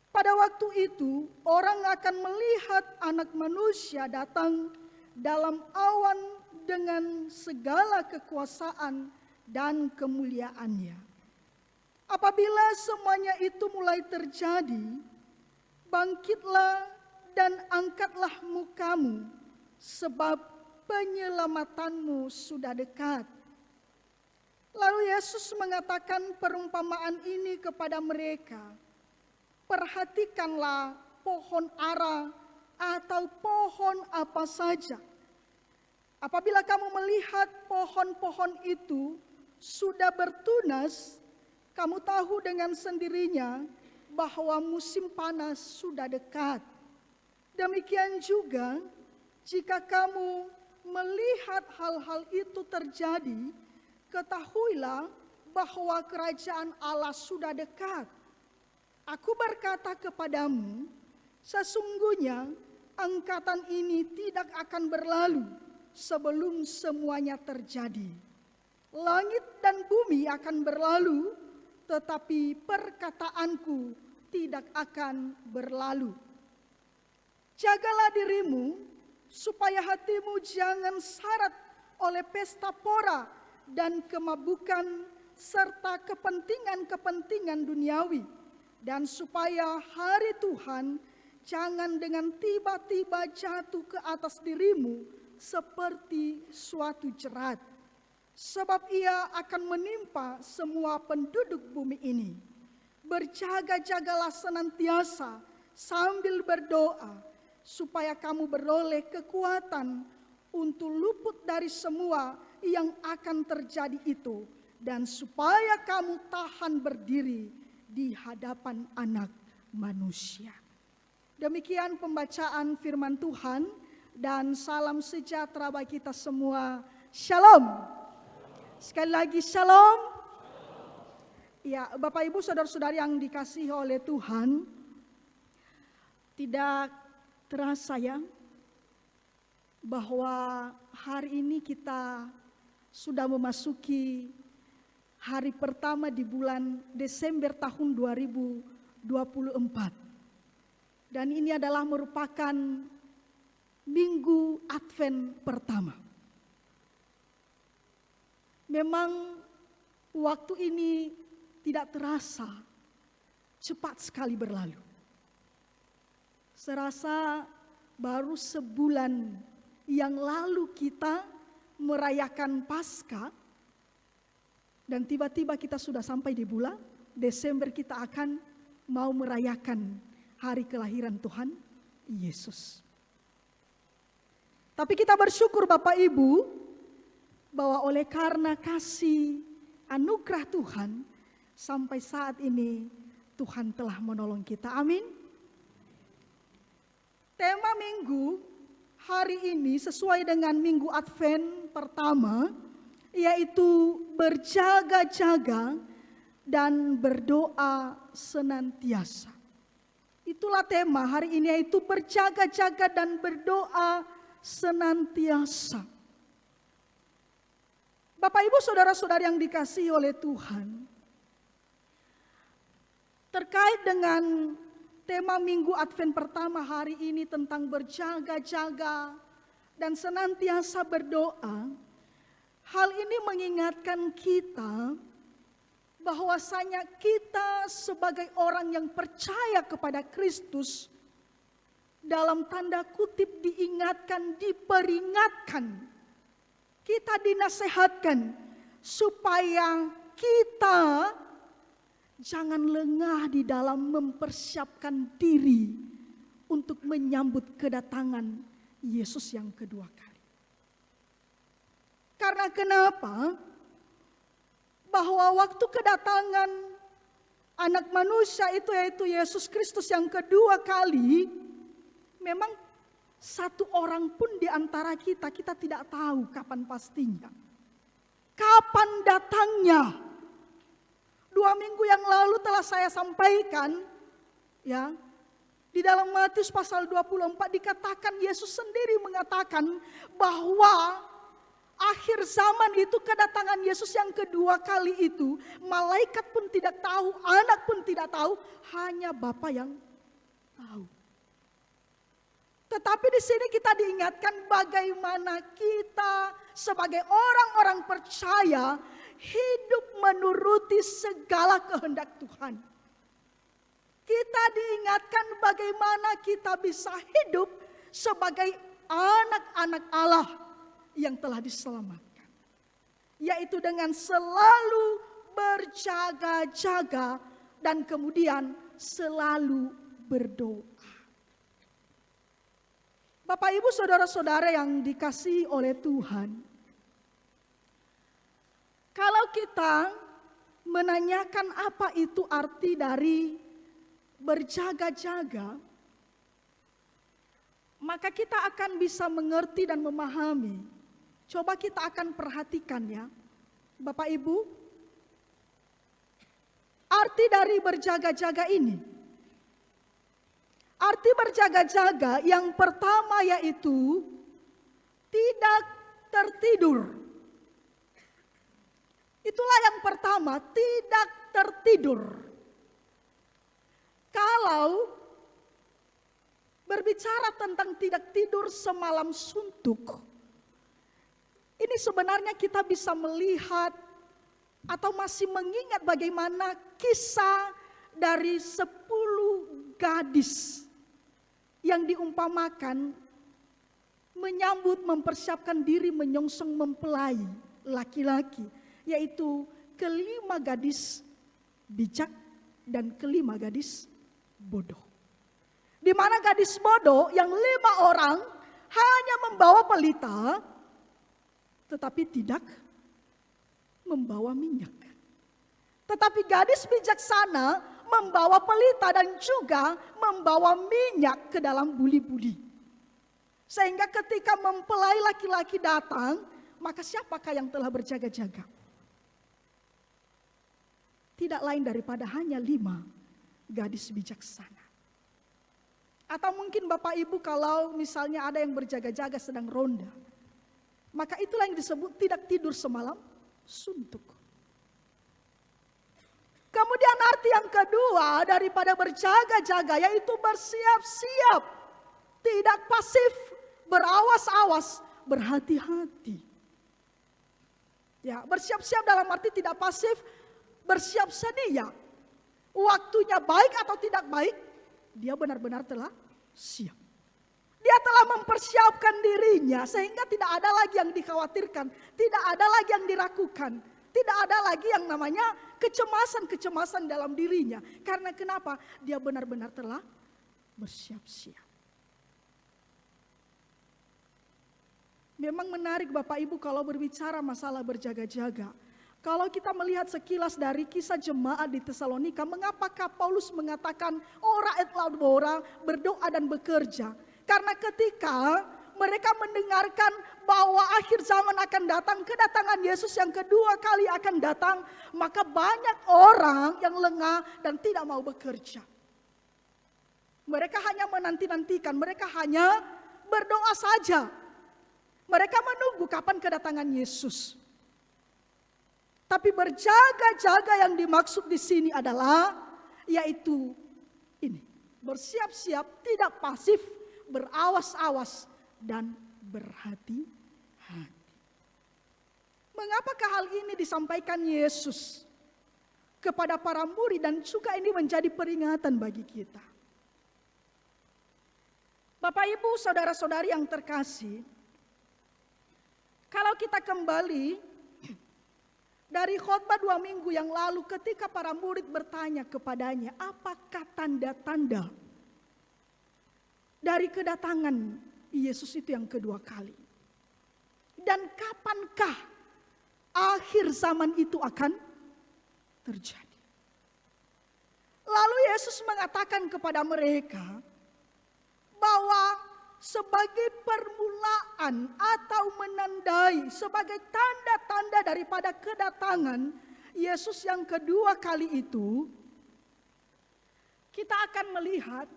Pada waktu itu, orang akan melihat Anak Manusia datang dalam awan dengan segala kekuasaan dan kemuliaannya. Apabila semuanya itu mulai terjadi, bangkitlah dan angkatlah mukamu, sebab penyelamatanmu sudah dekat. Lalu Yesus mengatakan perumpamaan ini kepada mereka. Perhatikanlah pohon ara atau pohon apa saja. Apabila kamu melihat pohon-pohon itu sudah bertunas, kamu tahu dengan sendirinya bahwa musim panas sudah dekat. Demikian juga, jika kamu melihat hal-hal itu terjadi, ketahuilah bahwa kerajaan Allah sudah dekat. Aku berkata kepadamu, sesungguhnya angkatan ini tidak akan berlalu sebelum semuanya terjadi. Langit dan bumi akan berlalu, tetapi perkataanku tidak akan berlalu. Jagalah dirimu, supaya hatimu jangan syarat oleh pesta pora dan kemabukan serta kepentingan-kepentingan duniawi, dan supaya hari Tuhan jangan dengan tiba-tiba jatuh ke atas dirimu seperti suatu jerat, sebab ia akan menimpa semua penduduk bumi ini. Berjaga-jagalah senantiasa sambil berdoa, supaya kamu beroleh kekuatan untuk luput dari semua yang akan terjadi itu, dan supaya kamu tahan berdiri di hadapan Anak Manusia. Demikian pembacaan firman Tuhan, dan salam sejahtera bagi kita semua. Shalom. Sekali lagi shalom. Ya, Bapak Ibu saudara-saudari yang dikasihi oleh Tuhan, tidak terasa ya bahwa hari ini kita sudah memasuki hari pertama di bulan Desember tahun 2024. Dan ini adalah merupakan minggu Advent pertama. Memang waktu ini tidak terasa, cepat sekali berlalu. Serasa baru sebulan yang lalu kita merayakan Paskah, dan tiba-tiba kita sudah sampai di bulan Desember, kita akan mau merayakan hari kelahiran Tuhan Yesus. Tapi kita bersyukur Bapak Ibu, bahwa oleh karena kasih anugerah Tuhan, sampai saat ini Tuhan telah menolong kita. Amin. Tema minggu hari ini sesuai dengan minggu Advent pertama, yaitu berjaga-jaga dan berdoa senantiasa. Itulah tema hari ini, yaitu berjaga-jaga dan berdoa senantiasa. Bapak Ibu saudara-saudari yang dikasihi oleh Tuhan, terkait dengan tema minggu Advent pertama hari ini tentang berjaga-jaga dan senantiasa berdoa, hal ini mengingatkan kita bahwasanya kita sebagai orang yang percaya kepada Kristus, dalam tanda kutip diingatkan, diperingatkan, kita dinasehatkan supaya kita jangan lengah di dalam mempersiapkan diri untuk menyambut kedatangan Yesus yang kedua kali. Karena kenapa? Bahwa waktu kedatangan Anak Manusia itu, yaitu Yesus Kristus yang kedua kali, memang satu orang pun di antara kita, kita tidak tahu kapan pastinya. Kapan datangnya. 2 minggu yang lalu telah saya sampaikan, ya, di dalam Matius pasal 24 dikatakan, Yesus sendiri mengatakan bahwa akhir zaman itu kedatangan Yesus yang kedua kali itu, malaikat pun tidak tahu, anak pun tidak tahu, hanya Bapa yang tahu. Tetapi di sini kita diingatkan bagaimana kita sebagai orang-orang percaya hidup menuruti segala kehendak Tuhan. Kita diingatkan bagaimana kita bisa hidup sebagai anak-anak Allah yang telah diselamatkan. Yaitu dengan selalu berjaga-jaga dan kemudian selalu berdoa. Bapak, Ibu, saudara-saudara yang dikasihi oleh Tuhan. Kalau kita menanyakan apa itu arti dari berjaga-jaga, maka kita akan bisa mengerti dan memahami. Coba kita akan perhatikan ya, Bapak Ibu. Arti dari berjaga-jaga ini. Arti berjaga-jaga yang pertama yaitu tidak tertidur. Itulah yang pertama, tidak tertidur. Kalau berbicara tentang tidak tidur semalam suntuk, ini sebenarnya kita bisa melihat atau masih mengingat bagaimana kisah dari 10 gadis yang diumpamakan menyambut, mempersiapkan diri menyongsong mempelai laki-laki, yaitu kelima gadis bijak dan kelima gadis bodoh. Di mana gadis bodoh yang 5 orang hanya membawa pelita, tetapi tidak membawa minyak. Tetapi gadis bijaksana membawa pelita dan juga membawa minyak ke dalam buli-buli. Sehingga ketika mempelai laki-laki datang, maka siapakah yang telah berjaga-jaga? Tidak lain daripada hanya 5 gadis bijaksana. Atau mungkin Bapak Ibu kalau misalnya ada yang berjaga-jaga sedang ronda, maka itulah yang disebut tidak tidur semalam suntuk. Kemudian arti yang kedua daripada berjaga-jaga yaitu bersiap-siap. Tidak pasif, berawas-awas, berhati-hati. Ya, bersiap-siap dalam arti tidak pasif, bersiap sedia. Waktunya baik atau tidak baik, dia benar-benar telah siap. Dia telah mempersiapkan dirinya sehingga tidak ada lagi yang dikhawatirkan, tidak ada lagi yang diragukan, tidak ada lagi yang namanya kecemasan-kecemasan dalam dirinya. Karena kenapa? Dia benar-benar telah bersiap-siap. Memang menarik Bapak Ibu kalau berbicara masalah berjaga-jaga. Kalau kita melihat sekilas dari kisah jemaat di Tesalonika, mengapakah Paulus mengatakan ora et labora, berdoa dan bekerja? Karena ketika mereka mendengarkan bahwa akhir zaman akan datang, kedatangan Yesus yang kedua kali akan datang, maka banyak orang yang lengah dan tidak mau bekerja. Mereka hanya menanti-nantikan, mereka hanya berdoa saja. Mereka menunggu kapan kedatangan Yesus. Tapi berjaga-jaga yang dimaksud di sini adalah yaitu ini, bersiap-siap, tidak pasif, berawas-awas dan berhati-hati. Mengapakah hal ini disampaikan Yesus kepada para murid dan juga ini menjadi peringatan bagi kita? Bapak Ibu, saudara-saudari yang terkasih, kalau kita kembali dari khotbah 2 minggu yang lalu ketika para murid bertanya kepadanya, apakah tanda-tanda dari kedatangan Yesus itu yang kedua kali? Dan kapankah akhir zaman itu akan terjadi? Lalu Yesus mengatakan kepada mereka bahwa sebagai permulaan atau menandai, sebagai tanda-tanda daripada kedatangan Yesus yang kedua kali itu, kita akan melihat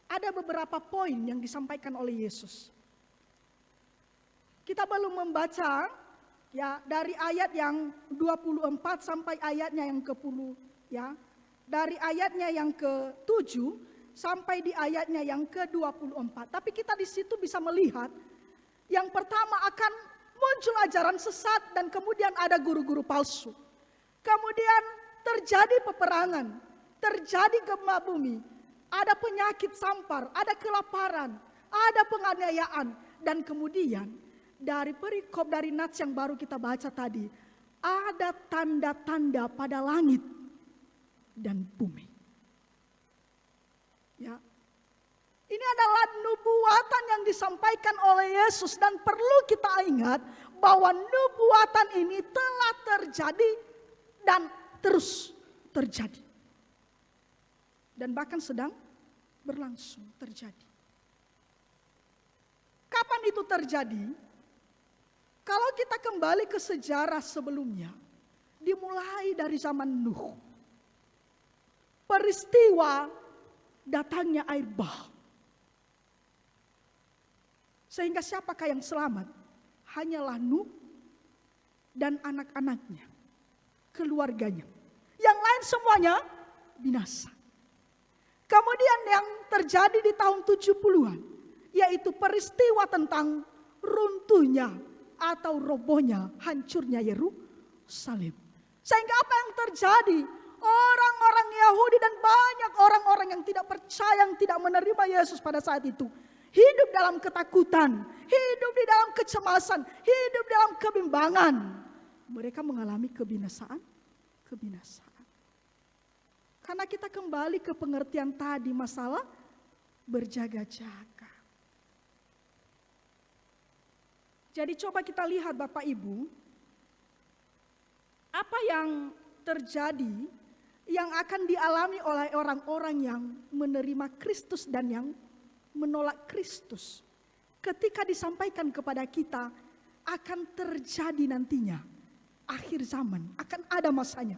ada beberapa poin yang disampaikan oleh Yesus. Kita belum membaca ya dari ayat yang 24 sampai ayatnya yang ke-10 ya. Dari ayatnya yang ke-7 sampai di ayatnya yang ke-24. Tapi kita di situ bisa melihat yang pertama akan muncul ajaran sesat dan kemudian ada guru-guru palsu. Kemudian terjadi peperangan, terjadi gempa bumi, ada penyakit sampar, ada kelaparan, ada penganiayaan, dan kemudian dari perikop dari nats yang baru kita baca tadi, ada tanda-tanda pada langit dan bumi. Ya. Ini adalah nubuatan yang disampaikan oleh Yesus dan perlu kita ingat bahwa nubuatan ini telah terjadi dan terus terjadi. Dan bahkan sedang berlangsung terjadi. Kapan itu terjadi? Kalau kita kembali ke sejarah sebelumnya, dimulai dari zaman Nuh. Peristiwa datangnya air bah. Sehingga siapakah yang selamat? Hanyalah Nuh dan anak-anaknya, keluarganya. Yang lain semuanya binasa. Kemudian yang terjadi di tahun 70-an, yaitu peristiwa tentang runtuhnya atau robohnya, hancurnya Yerusalem. Sehingga apa yang terjadi? Orang-orang Yahudi dan banyak orang-orang yang tidak percaya, yang tidak menerima Yesus pada saat itu, hidup dalam ketakutan, hidup di dalam kecemasan, hidup dalam kebimbangan. Mereka mengalami kebinasaan. Karena kita kembali ke pengertian tadi masalah berjaga-jaga. Jadi coba kita lihat Bapak Ibu, apa yang terjadi yang akan dialami oleh orang-orang yang menerima Kristus dan yang menolak Kristus. Ketika disampaikan kepada kita akan terjadi nantinya akhir zaman, akan ada masanya.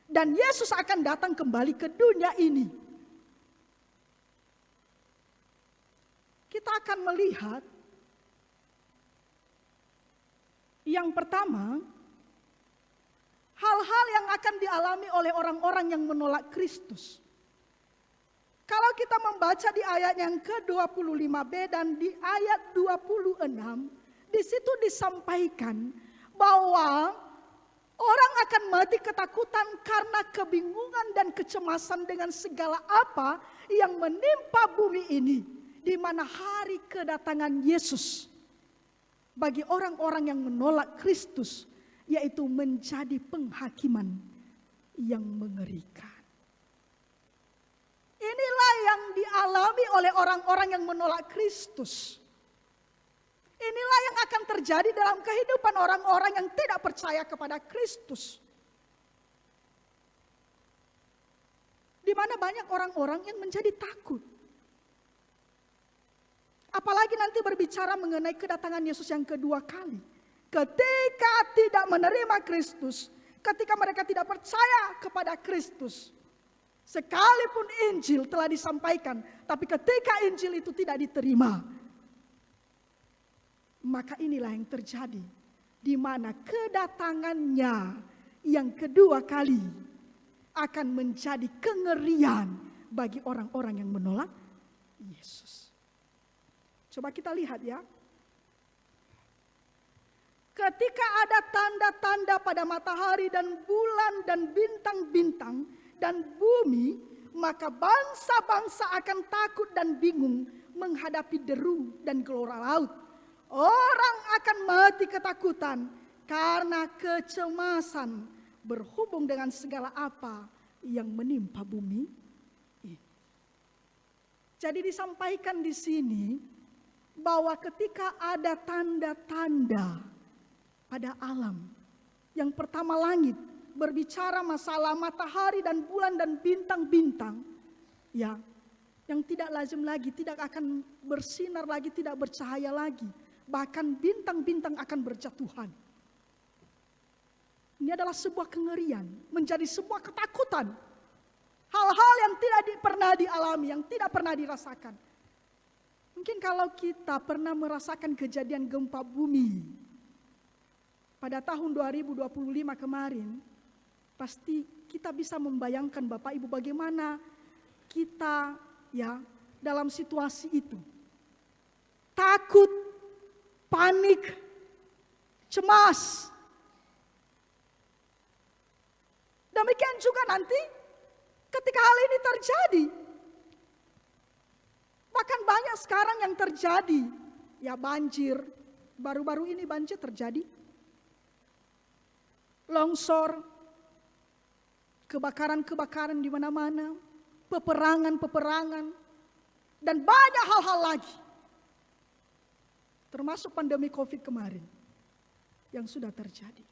Dan Yesus akan datang kembali ke dunia ini. Kita akan melihat yang pertama, hal-hal yang akan dialami oleh orang-orang yang menolak Kristus. Kalau kita membaca di ayat yang ke-25b dan di ayat 26, di situ disampaikan bahwa orang akan mati ketakutan karena kebingungan dan kecemasan dengan segala apa yang menimpa bumi ini, di mana hari kedatangan Yesus bagi orang-orang yang menolak Kristus, yaitu menjadi penghakiman yang mengerikan. Inilah yang dialami oleh orang-orang yang menolak Kristus. Inilah yang akan terjadi dalam kehidupan orang-orang yang tidak percaya kepada Kristus. Di mana banyak orang-orang yang menjadi takut. Apalagi nanti berbicara mengenai kedatangan Yesus yang kedua kali. Ketika tidak menerima Kristus, ketika mereka tidak percaya kepada Kristus, sekalipun Injil telah disampaikan, tapi ketika Injil itu tidak diterima, maka inilah yang terjadi, di mana kedatangannya yang kedua kali akan menjadi kengerian bagi orang-orang yang menolak Yesus. Coba kita lihat ya. Ketika ada tanda-tanda pada matahari dan bulan dan bintang-bintang dan bumi, maka bangsa-bangsa akan takut dan bingung menghadapi deru dan gelora laut. Orang akan mati ketakutan karena kecemasan berhubung dengan segala apa yang menimpa bumi ini. Jadi disampaikan di sini bahwa ketika ada tanda-tanda pada alam, yang pertama langit berbicara masalah matahari dan bulan dan bintang-bintang, ya, yang tidak lazim lagi, tidak akan bersinar lagi, tidak bercahaya lagi. Bahkan bintang-bintang akan berjatuhan. Ini adalah sebuah kengerian, menjadi sebuah ketakutan. Hal-hal yang tidak pernah dialami, yang tidak pernah dirasakan. Mungkin kalau kita pernah merasakan kejadian gempa bumi pada tahun 2025 kemarin, pasti kita bisa membayangkan Bapak Ibu bagaimana kita ya dalam situasi itu. Takut, panik, cemas. Demikian juga nanti ketika hal ini terjadi. Bahkan banyak sekarang yang terjadi. Ya banjir, baru-baru ini banjir terjadi. Longsor, kebakaran-kebakaran di mana-mana, peperangan-peperangan, dan banyak hal-hal lagi. Termasuk pandemi COVID kemarin yang sudah terjadi.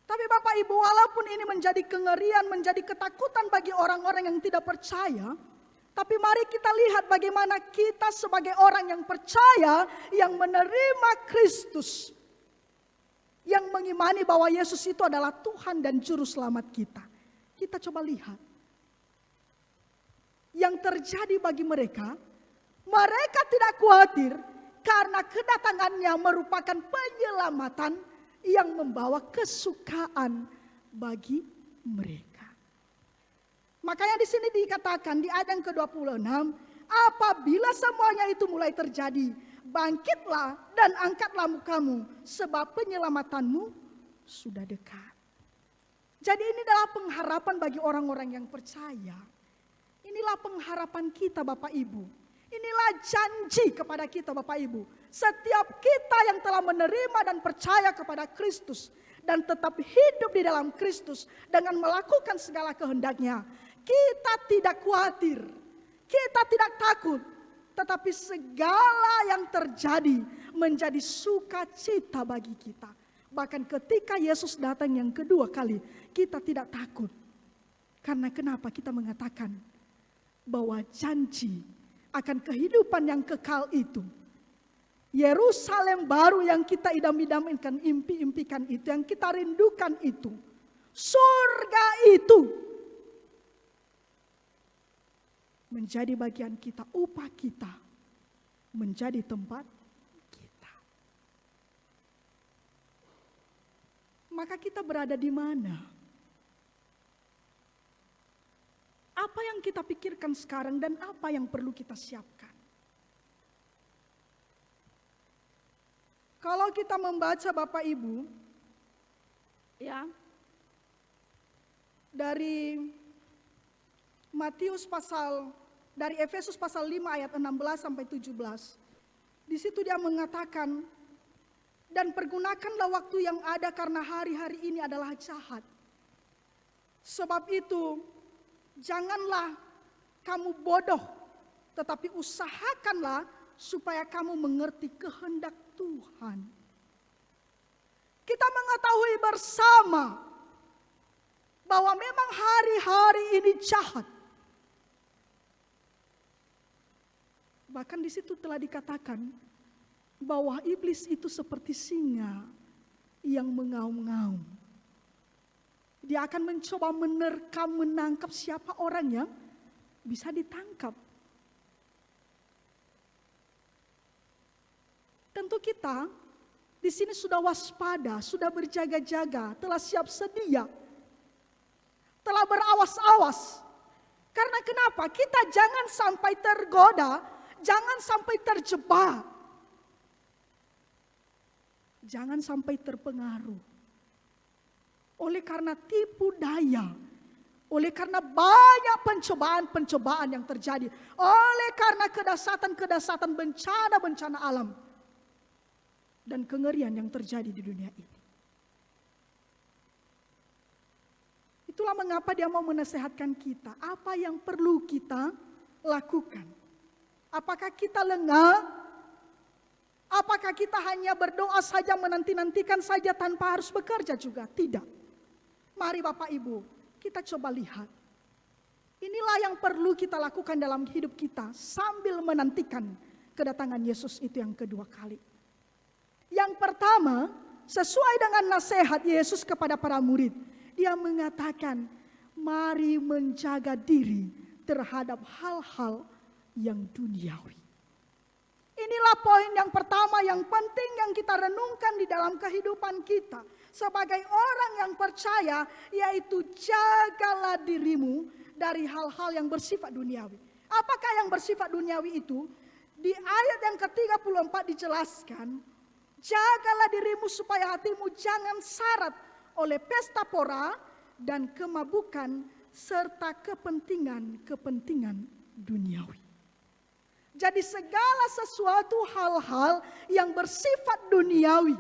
Tapi Bapak Ibu, walaupun ini menjadi kengerian, menjadi ketakutan bagi orang-orang yang tidak percaya, tapi mari kita lihat bagaimana kita sebagai orang yang percaya, yang menerima Kristus, yang mengimani bahwa Yesus itu adalah Tuhan dan Juru Selamat kita. Kita coba lihat. Yang terjadi bagi mereka tidak khawatir karena kedatangannya merupakan penyelamatan yang membawa kesukaan bagi mereka. Makanya di sini dikatakan di ayat yang ke-26, apabila semuanya itu mulai terjadi, bangkitlah dan angkatlah mukamu, sebab penyelamatanmu sudah dekat. Jadi ini adalah pengharapan bagi orang-orang yang percaya. Inilah pengharapan kita Bapak Ibu. Inilah janji kepada kita Bapak Ibu. Setiap kita yang telah menerima dan percaya kepada Kristus dan tetap hidup di dalam Kristus dengan melakukan segala kehendaknya, kita tidak khawatir, kita tidak takut, tetapi segala yang terjadi menjadi sukacita bagi kita. Bahkan ketika Yesus datang yang kedua kali, kita tidak takut. Karena kenapa kita mengatakan bahwa janji akan kehidupan yang kekal itu, Yerusalem baru yang kita idam-idamkan, impi-impikan itu, yang kita rindukan itu, surga itu menjadi bagian kita, upah kita menjadi tempat kita. Maka kita berada di mana? Apa yang kita pikirkan sekarang dan apa yang perlu kita siapkan? Kalau kita membaca Bapak Ibu, ya, dari Efesus pasal 5 ayat 16 sampai 17. Di situ dia mengatakan, dan pergunakanlah waktu yang ada karena hari-hari ini adalah jahat. Sebab itu, janganlah kamu bodoh, tetapi usahakanlah supaya kamu mengerti kehendak Tuhan. Kita mengetahui bersama bahwa memang hari-hari ini jahat. Bahkan di situ telah dikatakan bahwa iblis itu seperti singa yang mengaum-ngaum. Dia akan mencoba menerkam, menangkap siapa orang yang bisa ditangkap. Tentu kita di sini sudah waspada, sudah berjaga-jaga, telah siap sedia, telah berawas-awas. Karena kenapa? Kita jangan sampai tergoda, jangan sampai terjebak, jangan sampai terpengaruh. Oleh karena tipu daya, oleh karena banyak pencobaan-pencobaan yang terjadi, oleh karena kedahsyatan-kedahsyatan bencana-bencana alam, dan kengerian yang terjadi di dunia ini. Itulah mengapa dia mau menasehatkan kita, apa yang perlu kita lakukan. Apakah kita lengah? Apakah kita hanya berdoa saja, menanti-nantikan saja tanpa harus bekerja juga? Tidak. Mari Bapak Ibu, kita coba lihat. Inilah yang perlu kita lakukan dalam hidup kita sambil menantikan kedatangan Yesus itu yang kedua kali. Yang pertama, sesuai dengan nasihat Yesus kepada para murid, dia mengatakan, mari menjaga diri terhadap hal-hal yang duniawi. Inilah poin yang pertama yang penting yang kita renungkan di dalam kehidupan kita sebagai orang yang percaya, yaitu jagalah dirimu dari hal-hal yang bersifat duniawi. Apakah yang bersifat duniawi itu? Di ayat yang ke-34 dijelaskan, jagalah dirimu supaya hatimu jangan syarat oleh pesta pora dan kemabukan serta kepentingan-kepentingan duniawi. Jadi segala sesuatu hal-hal yang bersifat duniawi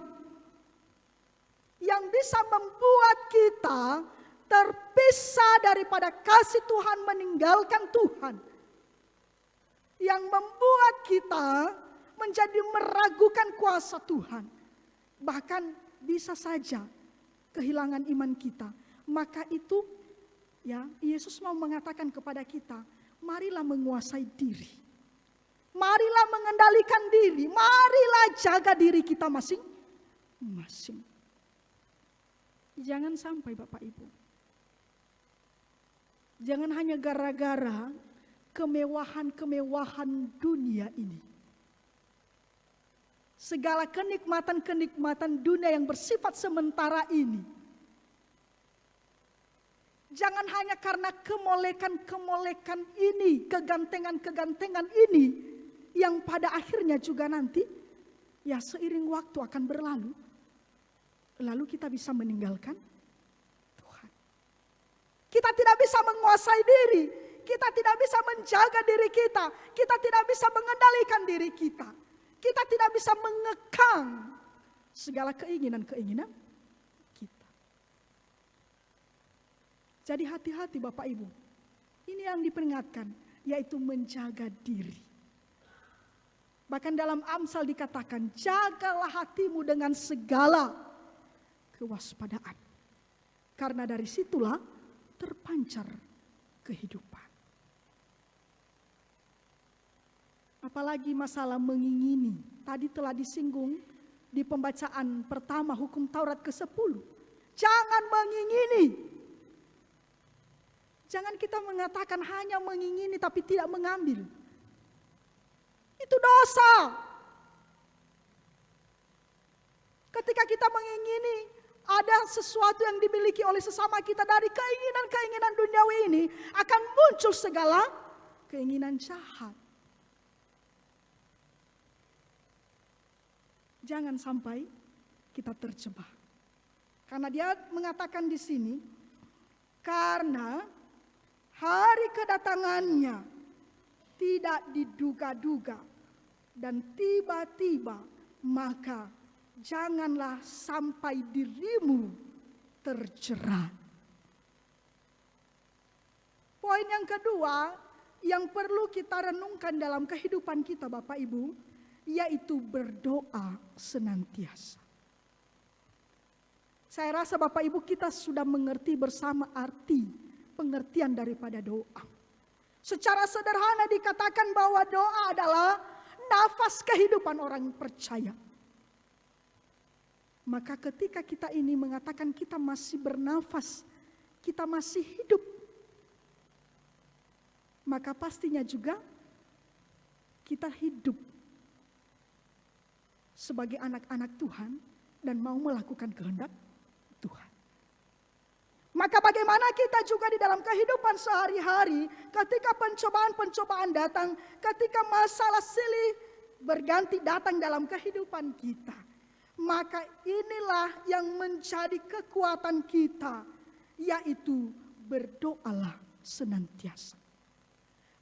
yang bisa membuat kita terpisah daripada kasih Tuhan, meninggalkan Tuhan, yang membuat kita menjadi meragukan kuasa Tuhan, bahkan bisa saja kehilangan iman kita. Maka itu ya, Yesus mau mengatakan kepada kita, marilah menguasai diri. Marilah mengendalikan diri, marilah jaga diri kita masing-masing. Jangan sampai Bapak Ibu, jangan hanya gara-gara kemewahan-kemewahan dunia ini, segala kenikmatan-kenikmatan dunia yang bersifat sementara ini, jangan hanya karena kemolekan-kemolekan ini, kegantengan-kegantengan ini, yang pada akhirnya juga nanti ya seiring waktu akan berlalu, lalu kita bisa meninggalkan Tuhan. Kita tidak bisa menguasai diri, kita tidak bisa menjaga diri kita, kita tidak bisa mengendalikan diri kita, kita tidak bisa mengekang segala keinginan-keinginan kita. Jadi hati-hati Bapak Ibu, ini yang diperingatkan, yaitu menjaga diri. Bahkan dalam Amsal dikatakan, jagalah hatimu dengan segala kewaspadaan. Karena dari situlah terpancar kehidupan. Apalagi masalah mengingini. Tadi telah disinggung di pembacaan pertama hukum Taurat ke-10. Jangan mengingini. Jangan kita mengatakan hanya mengingini tapi tidak mengambil. Itu dosa. Ketika kita mengingini ada sesuatu yang dimiliki oleh sesama kita dari keinginan-keinginan duniawi ini, akan muncul segala keinginan jahat. Jangan sampai kita terjebak. Karena dia mengatakan di sini, karena hari kedatangannya tidak diduga-duga dan tiba-tiba, maka janganlah sampai dirimu terjerat. Poin yang kedua yang perlu kita renungkan dalam kehidupan kita Bapak Ibu, yaitu berdoa senantiasa. Saya rasa Bapak Ibu kita sudah mengerti bersama arti pengertian daripada doa. Secara sederhana dikatakan bahwa doa adalah nafas kehidupan orang percaya. Maka ketika kita ini mengatakan kita masih bernafas, kita masih hidup, maka pastinya juga kita hidup sebagai anak-anak Tuhan dan mau melakukan kehendak Tuhan. Maka bagaimana kita juga di dalam kehidupan sehari-hari, ketika pencobaan-pencobaan datang, ketika masalah silih berganti datang dalam kehidupan kita, maka inilah yang menjadi kekuatan kita, yaitu berdoalah senantiasa.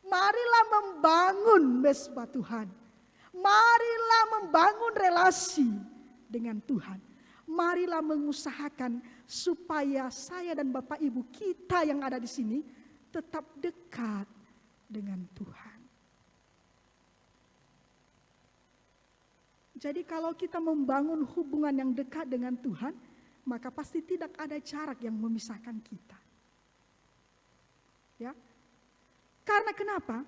Marilah membangun mesbah Tuhan, marilah membangun relasi dengan Tuhan, marilah mengusahakan supaya saya dan Bapak Ibu kita yang ada di sini tetap dekat dengan Tuhan. Jadi kalau kita membangun hubungan yang dekat dengan Tuhan, maka pasti tidak ada jarak yang memisahkan kita. Ya, Karena kenapa?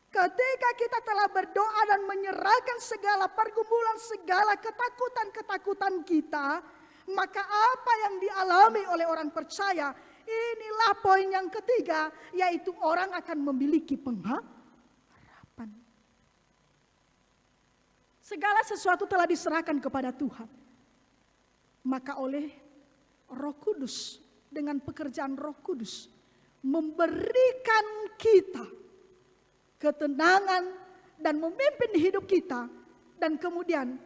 Ketika kita telah berdoa dan menyerahkan segala pergumulan, segala ketakutan-ketakutan kita, maka apa yang dialami oleh orang percaya, inilah poin yang ketiga, yaitu orang akan memiliki pengharapan. Segala sesuatu telah diserahkan kepada Tuhan. Maka oleh Roh Kudus, dengan pekerjaan Roh Kudus, memberikan kita ketenangan dan memimpin hidup kita, dan kemudian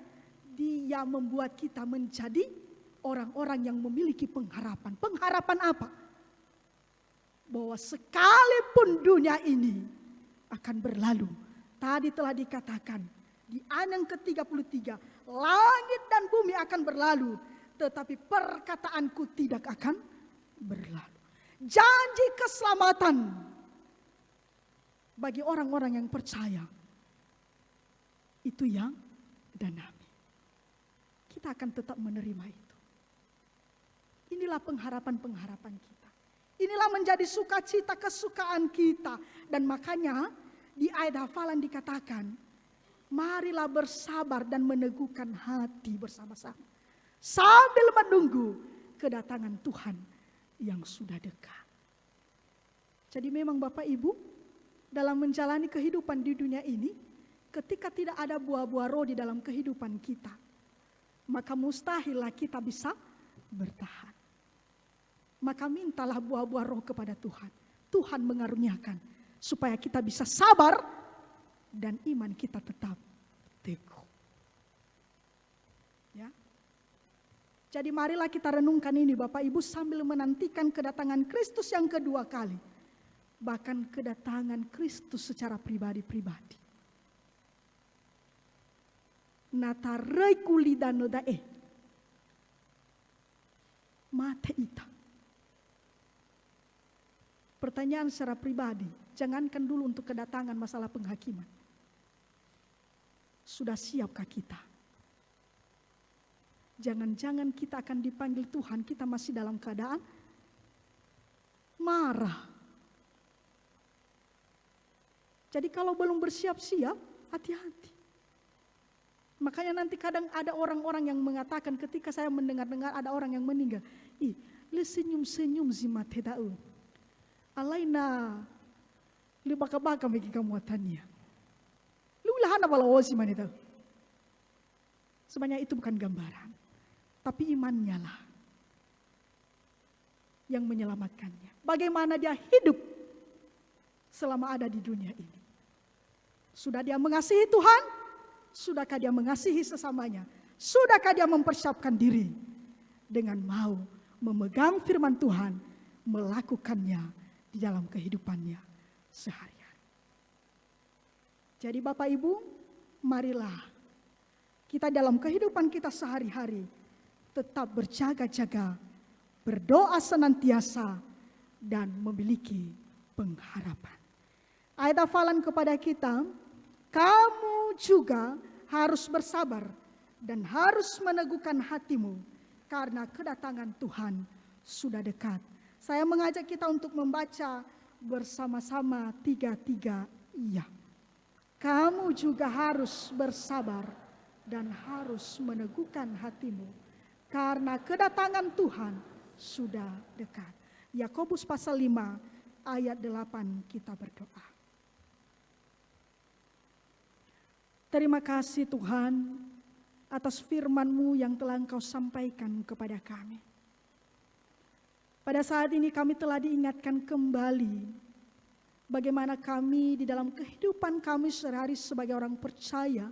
Dia membuat kita menjadi orang-orang yang memiliki pengharapan. Pengharapan apa? Bahwa sekalipun dunia ini akan berlalu, tadi telah dikatakan di ayat yang ke-33, langit dan bumi akan berlalu, tetapi perkataanku tidak akan berlalu. Janji keselamatan bagi orang-orang yang percaya itu yang danami. Kita akan tetap menerima itu. Inilah pengharapan-pengharapan kita. Inilah menjadi sukacita kesukaan kita. Dan makanya di ayat hafalan dikatakan, marilah bersabar dan meneguhkan hati bersama-sama, sambil menunggu kedatangan Tuhan yang sudah dekat. Jadi memang Bapak Ibu, dalam menjalani kehidupan di dunia ini, ketika tidak ada buah-buah roh di dalam kehidupan kita, maka mustahillah kita bisa bertahan. Maka mintalah buah-buah roh kepada Tuhan. Tuhan mengaruniakan supaya kita bisa sabar dan iman kita tetap teguh. Ya. Jadi marilah kita renungkan ini Bapak Ibu sambil menantikan kedatangan Kristus yang kedua kali. Bahkan kedatangan Kristus secara pribadi-pribadi. Natarei kulidano dae. Mate ita. Pertanyaan secara pribadi, jangankan dulu untuk kedatangan masalah penghakiman. Sudah siapkah kita? Jangan-jangan kita akan dipanggil Tuhan, kita masih dalam keadaan marah. Jadi kalau belum bersiap-siap, hati-hati. Makanya nanti kadang ada orang-orang yang mengatakan ketika saya mendengar-dengar ada orang yang meninggal. Lu senyum-senyum zimatedau. Alaina, lu baka-baka bagi kamuatannya. Lu lahana balawosi manita. Sebenarnya itu bukan gambaran. Tapi imannya lah yang menyelamatkannya. Bagaimana dia hidup selama ada di dunia ini. Sudah dia mengasihi Tuhan? Sudahkah dia mengasihi sesamanya? Sudahkah dia mempersiapkan diri dengan mau memegang firman Tuhan, melakukannya di dalam kehidupannya sehari-hari. Jadi Bapak Ibu, marilah kita dalam kehidupan kita sehari-hari tetap berjaga-jaga, berdoa senantiasa, dan memiliki pengharapan. Ayat hafalan kepada kita, kamu juga harus bersabar dan harus meneguhkan hatimu karena kedatangan Tuhan sudah dekat. Saya mengajak kita untuk membaca bersama-sama 3 iya. Kamu juga harus bersabar dan harus meneguhkan hatimu karena kedatangan Tuhan sudah dekat. Yakobus pasal 5 ayat 8 kita berdoa. Terima kasih Tuhan atas firman-Mu yang telah Engkau sampaikan kepada kami. Pada saat ini kami telah diingatkan kembali bagaimana kami di dalam kehidupan kami sehari-hari sebagai orang percaya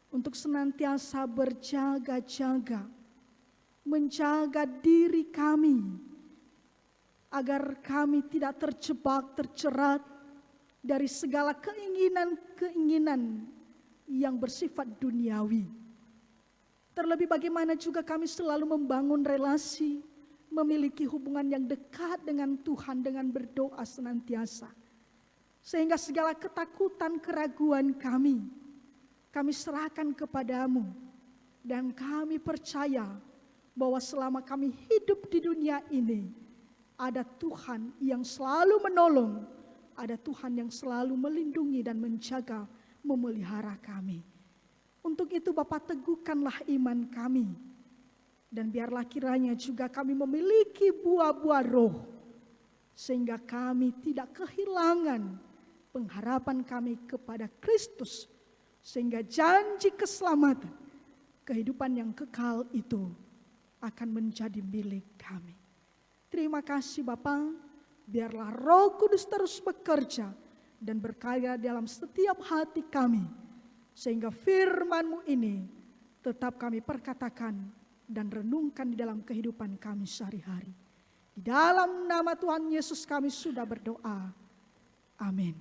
untuk senantiasa berjaga-jaga, menjaga diri kami agar kami tidak terjebak, terjerat dari segala keinginan-keinginan yang bersifat duniawi. Terlebih bagaimana juga kami selalu membangun relasi, memiliki hubungan yang dekat dengan Tuhan dengan berdoa senantiasa. Sehingga segala ketakutan, keraguan kami serahkan kepadamu. Dan kami percaya bahwa selama kami hidup di dunia ini, ada Tuhan yang selalu menolong, ada Tuhan yang selalu melindungi dan menjaga, memelihara kami. Untuk itu Bapak teguhkanlah iman kami. Dan biarlah kiranya juga kami memiliki buah-buah roh. Sehingga kami tidak kehilangan pengharapan kami kepada Kristus. Sehingga janji keselamatan, kehidupan yang kekal itu akan menjadi milik kami. Terima kasih Bapak. Biarlah Roh Kudus terus bekerja dan berkarya dalam setiap hati kami. Sehingga firman-Mu ini tetap kami perkatakan dan renungkan di dalam kehidupan kami sehari-hari. Di dalam nama Tuhan Yesus kami sudah berdoa. Amin.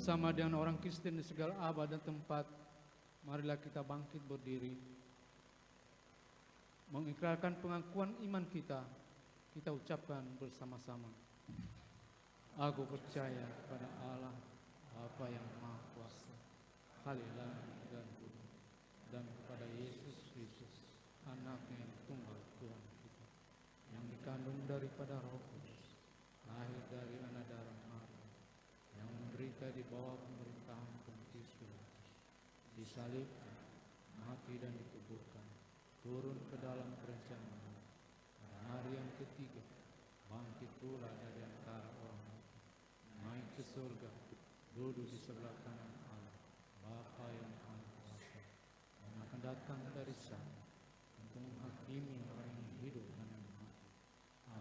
Bersama dengan orang Kristen di segala abad dan tempat, marilah kita bangkit berdiri, mengikrarkan pengakuan iman kita. Kita ucapkan bersama-sama. Aku percaya pada Allah, Bapa yang Maha Kuasa, Haleluya dan Kudus, dan kepada Yesus Kristus, Anaknya yang tunggal Tuhan kita, yang dikandung daripada Roh Kudus, lahir dari anak darah Maria, yang menderita di bawah pemerintahan Pontius Pilatus, disalibkan, mati dan dikuburkan, turun ke dalam kerajaan Allah, pada hari yang ketiga bangkit pula dari antara orang mati, naik ke surga, duduk di sebelah kanan Allah, Bapa yang Maha Kuasa, dan akan datang dari sana untuk menghakimi orang yang hidup dan yang mati.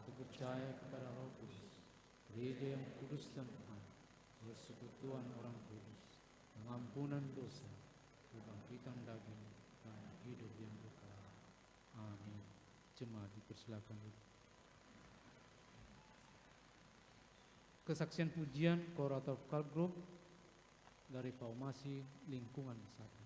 Aku percaya kepada Roh Kudus, Gereja yang kudus dan am, persekutuan orang kudus, pengampunan dosa, kebangkitan daging, dan hidup yang kekal. Amin. Jemaat dipersilakan. Kesaksian pujian Choral Vokal Group dari Formasi Lingkungan 1.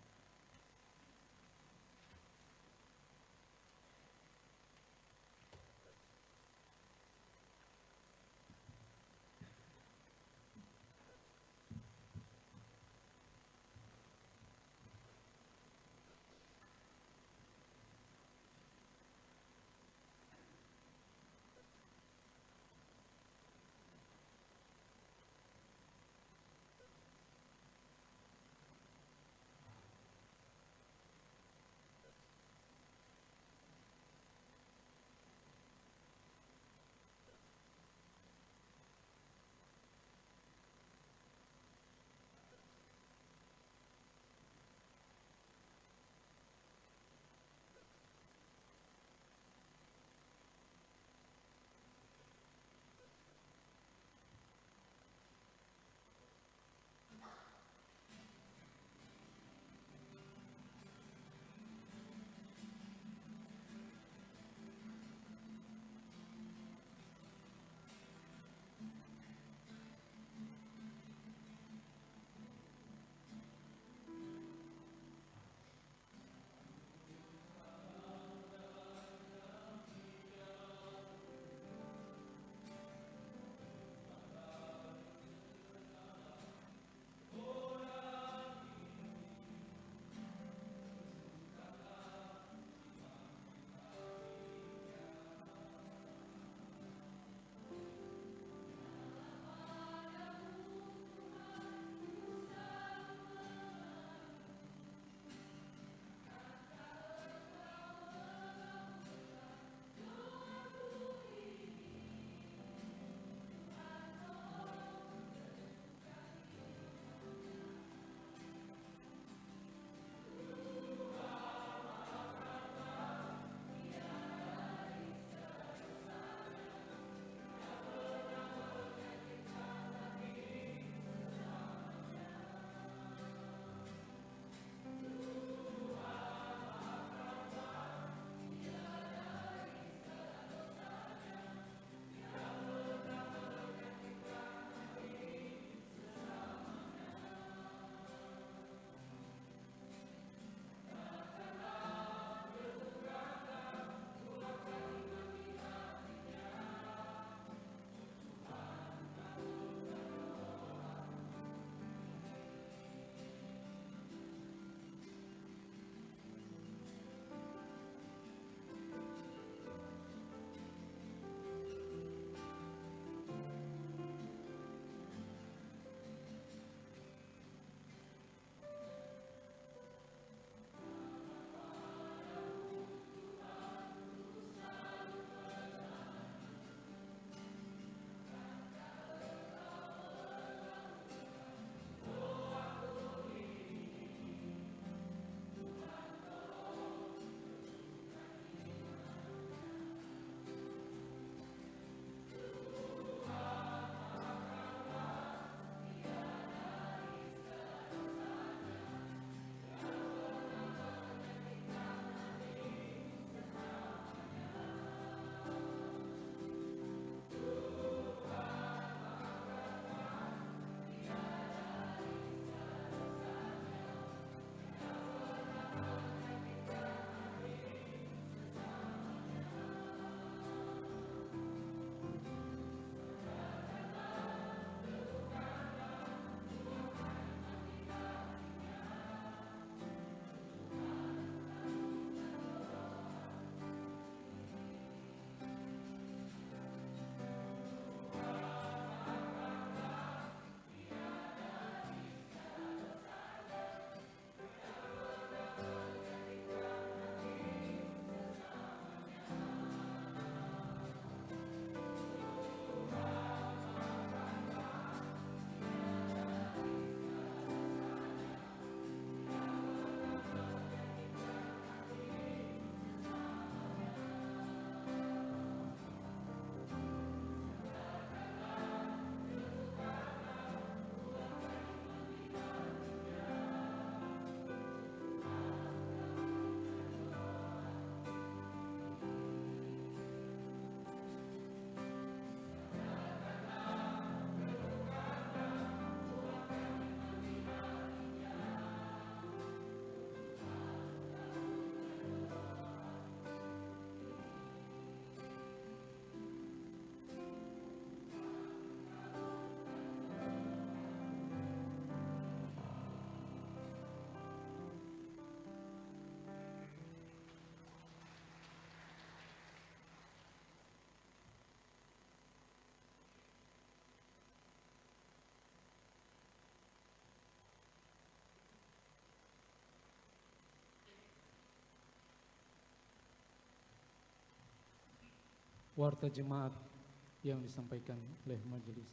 warta jemaat yang disampaikan oleh majelis.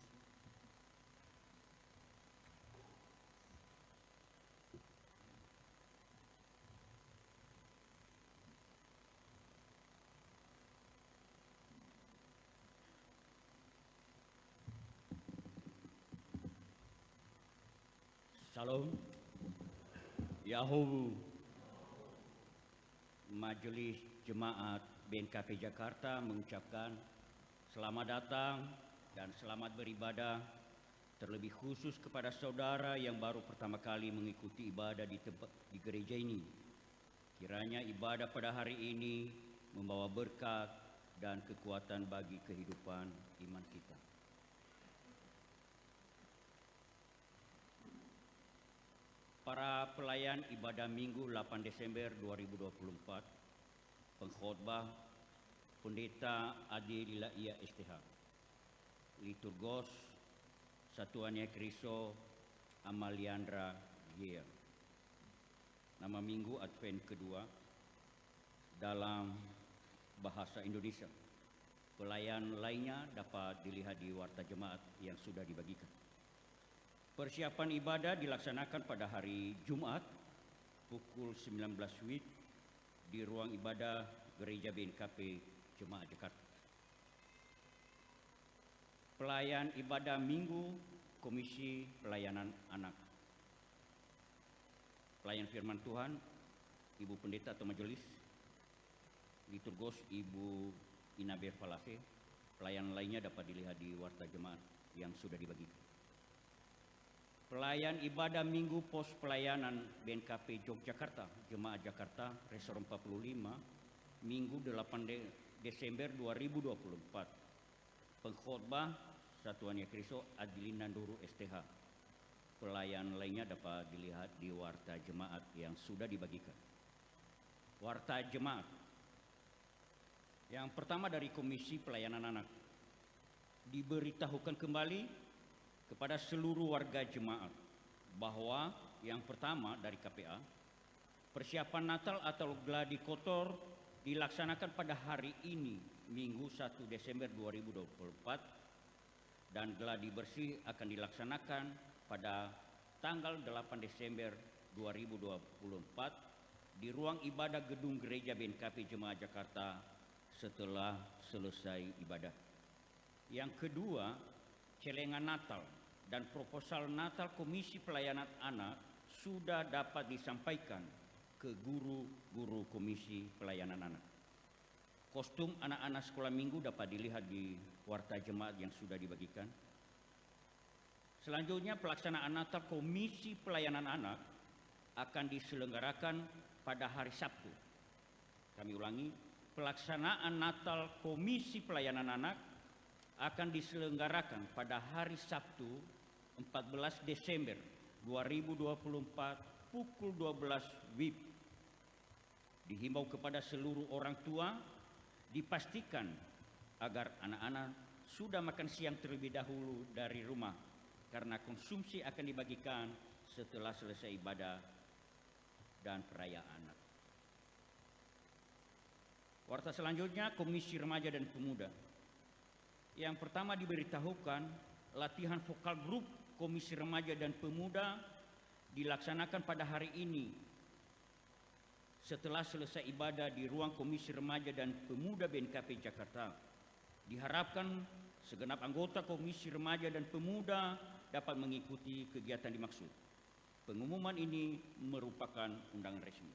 Salam. Yahubu. Majelis Jemaat BNKP Jakarta mengucapkan selamat datang dan selamat beribadah, terlebih khusus kepada saudara yang baru pertama kali mengikuti ibadah di gereja ini. Kiranya ibadah pada hari ini membawa berkat dan kekuatan bagi kehidupan iman kita. Para pelayan ibadah Minggu 8 Desember 2024, pengkhotbah Pendeta Adi Lilaia STH, Liturgos Satuannya Kristo Amaliandra Gier. Nama Minggu Advent kedua dalam bahasa Indonesia. Pelayan lainnya dapat dilihat di warta jemaat yang sudah dibagikan. Persiapan ibadah dilaksanakan pada hari Jumat pukul 19 WIB di ruang ibadah Gereja BNKP Jemaat Jakarta. Pelayan ibadah Minggu Komisi Pelayanan Anak. Pelayan firman Tuhan Ibu Pendeta atau Majelis. Liturgos Ibu Inaber Falase. Pelayan lainnya dapat dilihat di warta jemaat yang sudah dibagikan. Pelayan ibadah Minggu Pos Pelayanan BNKP Yogyakarta, Jemaat Jakarta, Resor 45, Minggu 8 Desember 2024. Pengkhotbah Satuannya Kristo Adilina Nanduru STH. Pelayan lainnya dapat dilihat di warta jemaat yang sudah dibagikan. Warta jemaat. Yang pertama dari Komisi Pelayanan Anak. Diberitahukan kembali kepada seluruh warga jemaat bahwa yang pertama dari KPA, persiapan Natal atau gladi kotor dilaksanakan pada hari ini Minggu 1 Desember 2024 dan gladi bersih akan dilaksanakan pada tanggal 8 Desember 2024 di ruang ibadah gedung Gereja BNKP Jemaat Jakarta setelah selesai ibadah. Yang kedua, celengan Natal dan proposal Natal Komisi Pelayanan Anak sudah dapat disampaikan ke guru-guru Komisi Pelayanan Anak. Kostum anak-anak sekolah minggu dapat dilihat di warta jemaat yang sudah dibagikan. Selanjutnya, pelaksanaan Natal Komisi Pelayanan Anak akan diselenggarakan pada hari Sabtu. Kami ulangi, pelaksanaan Natal Komisi Pelayanan Anak akan diselenggarakan pada hari Sabtu 14 Desember 2024 pukul 12 WIB. Dihimbau kepada seluruh orang tua dipastikan agar anak-anak sudah makan siang terlebih dahulu dari rumah karena konsumsi akan dibagikan setelah selesai ibadah dan perayaan. Warta selanjutnya Komisi Remaja dan Pemuda. Yang pertama diberitahukan latihan vokal grup Komisi Remaja dan Pemuda dilaksanakan pada hari ini setelah selesai ibadah di ruang Komisi Remaja dan Pemuda BNKP Jakarta. Diharapkan segenap anggota Komisi Remaja dan Pemuda dapat mengikuti kegiatan dimaksud. Pengumuman ini merupakan undangan resmi.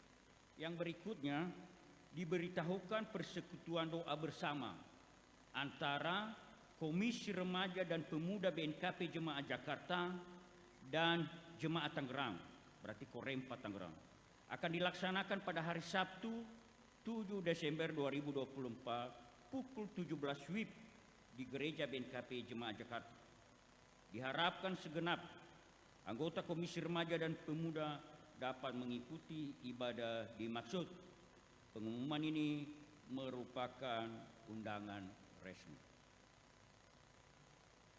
Yang berikutnya diberitahukan persekutuan doa bersama antara Komisi Remaja dan Pemuda BNKP Jemaat Jakarta dan Jemaat Tangerang, berarti Korempa Tangerang, akan dilaksanakan pada hari Sabtu 7 Desember 2024 pukul 17 WIB di Gereja BNKP Jemaat Jakarta. Diharapkan segenap anggota Komisi Remaja dan Pemuda dapat mengikuti ibadah dimaksud. Pengumuman ini merupakan undangan resmi.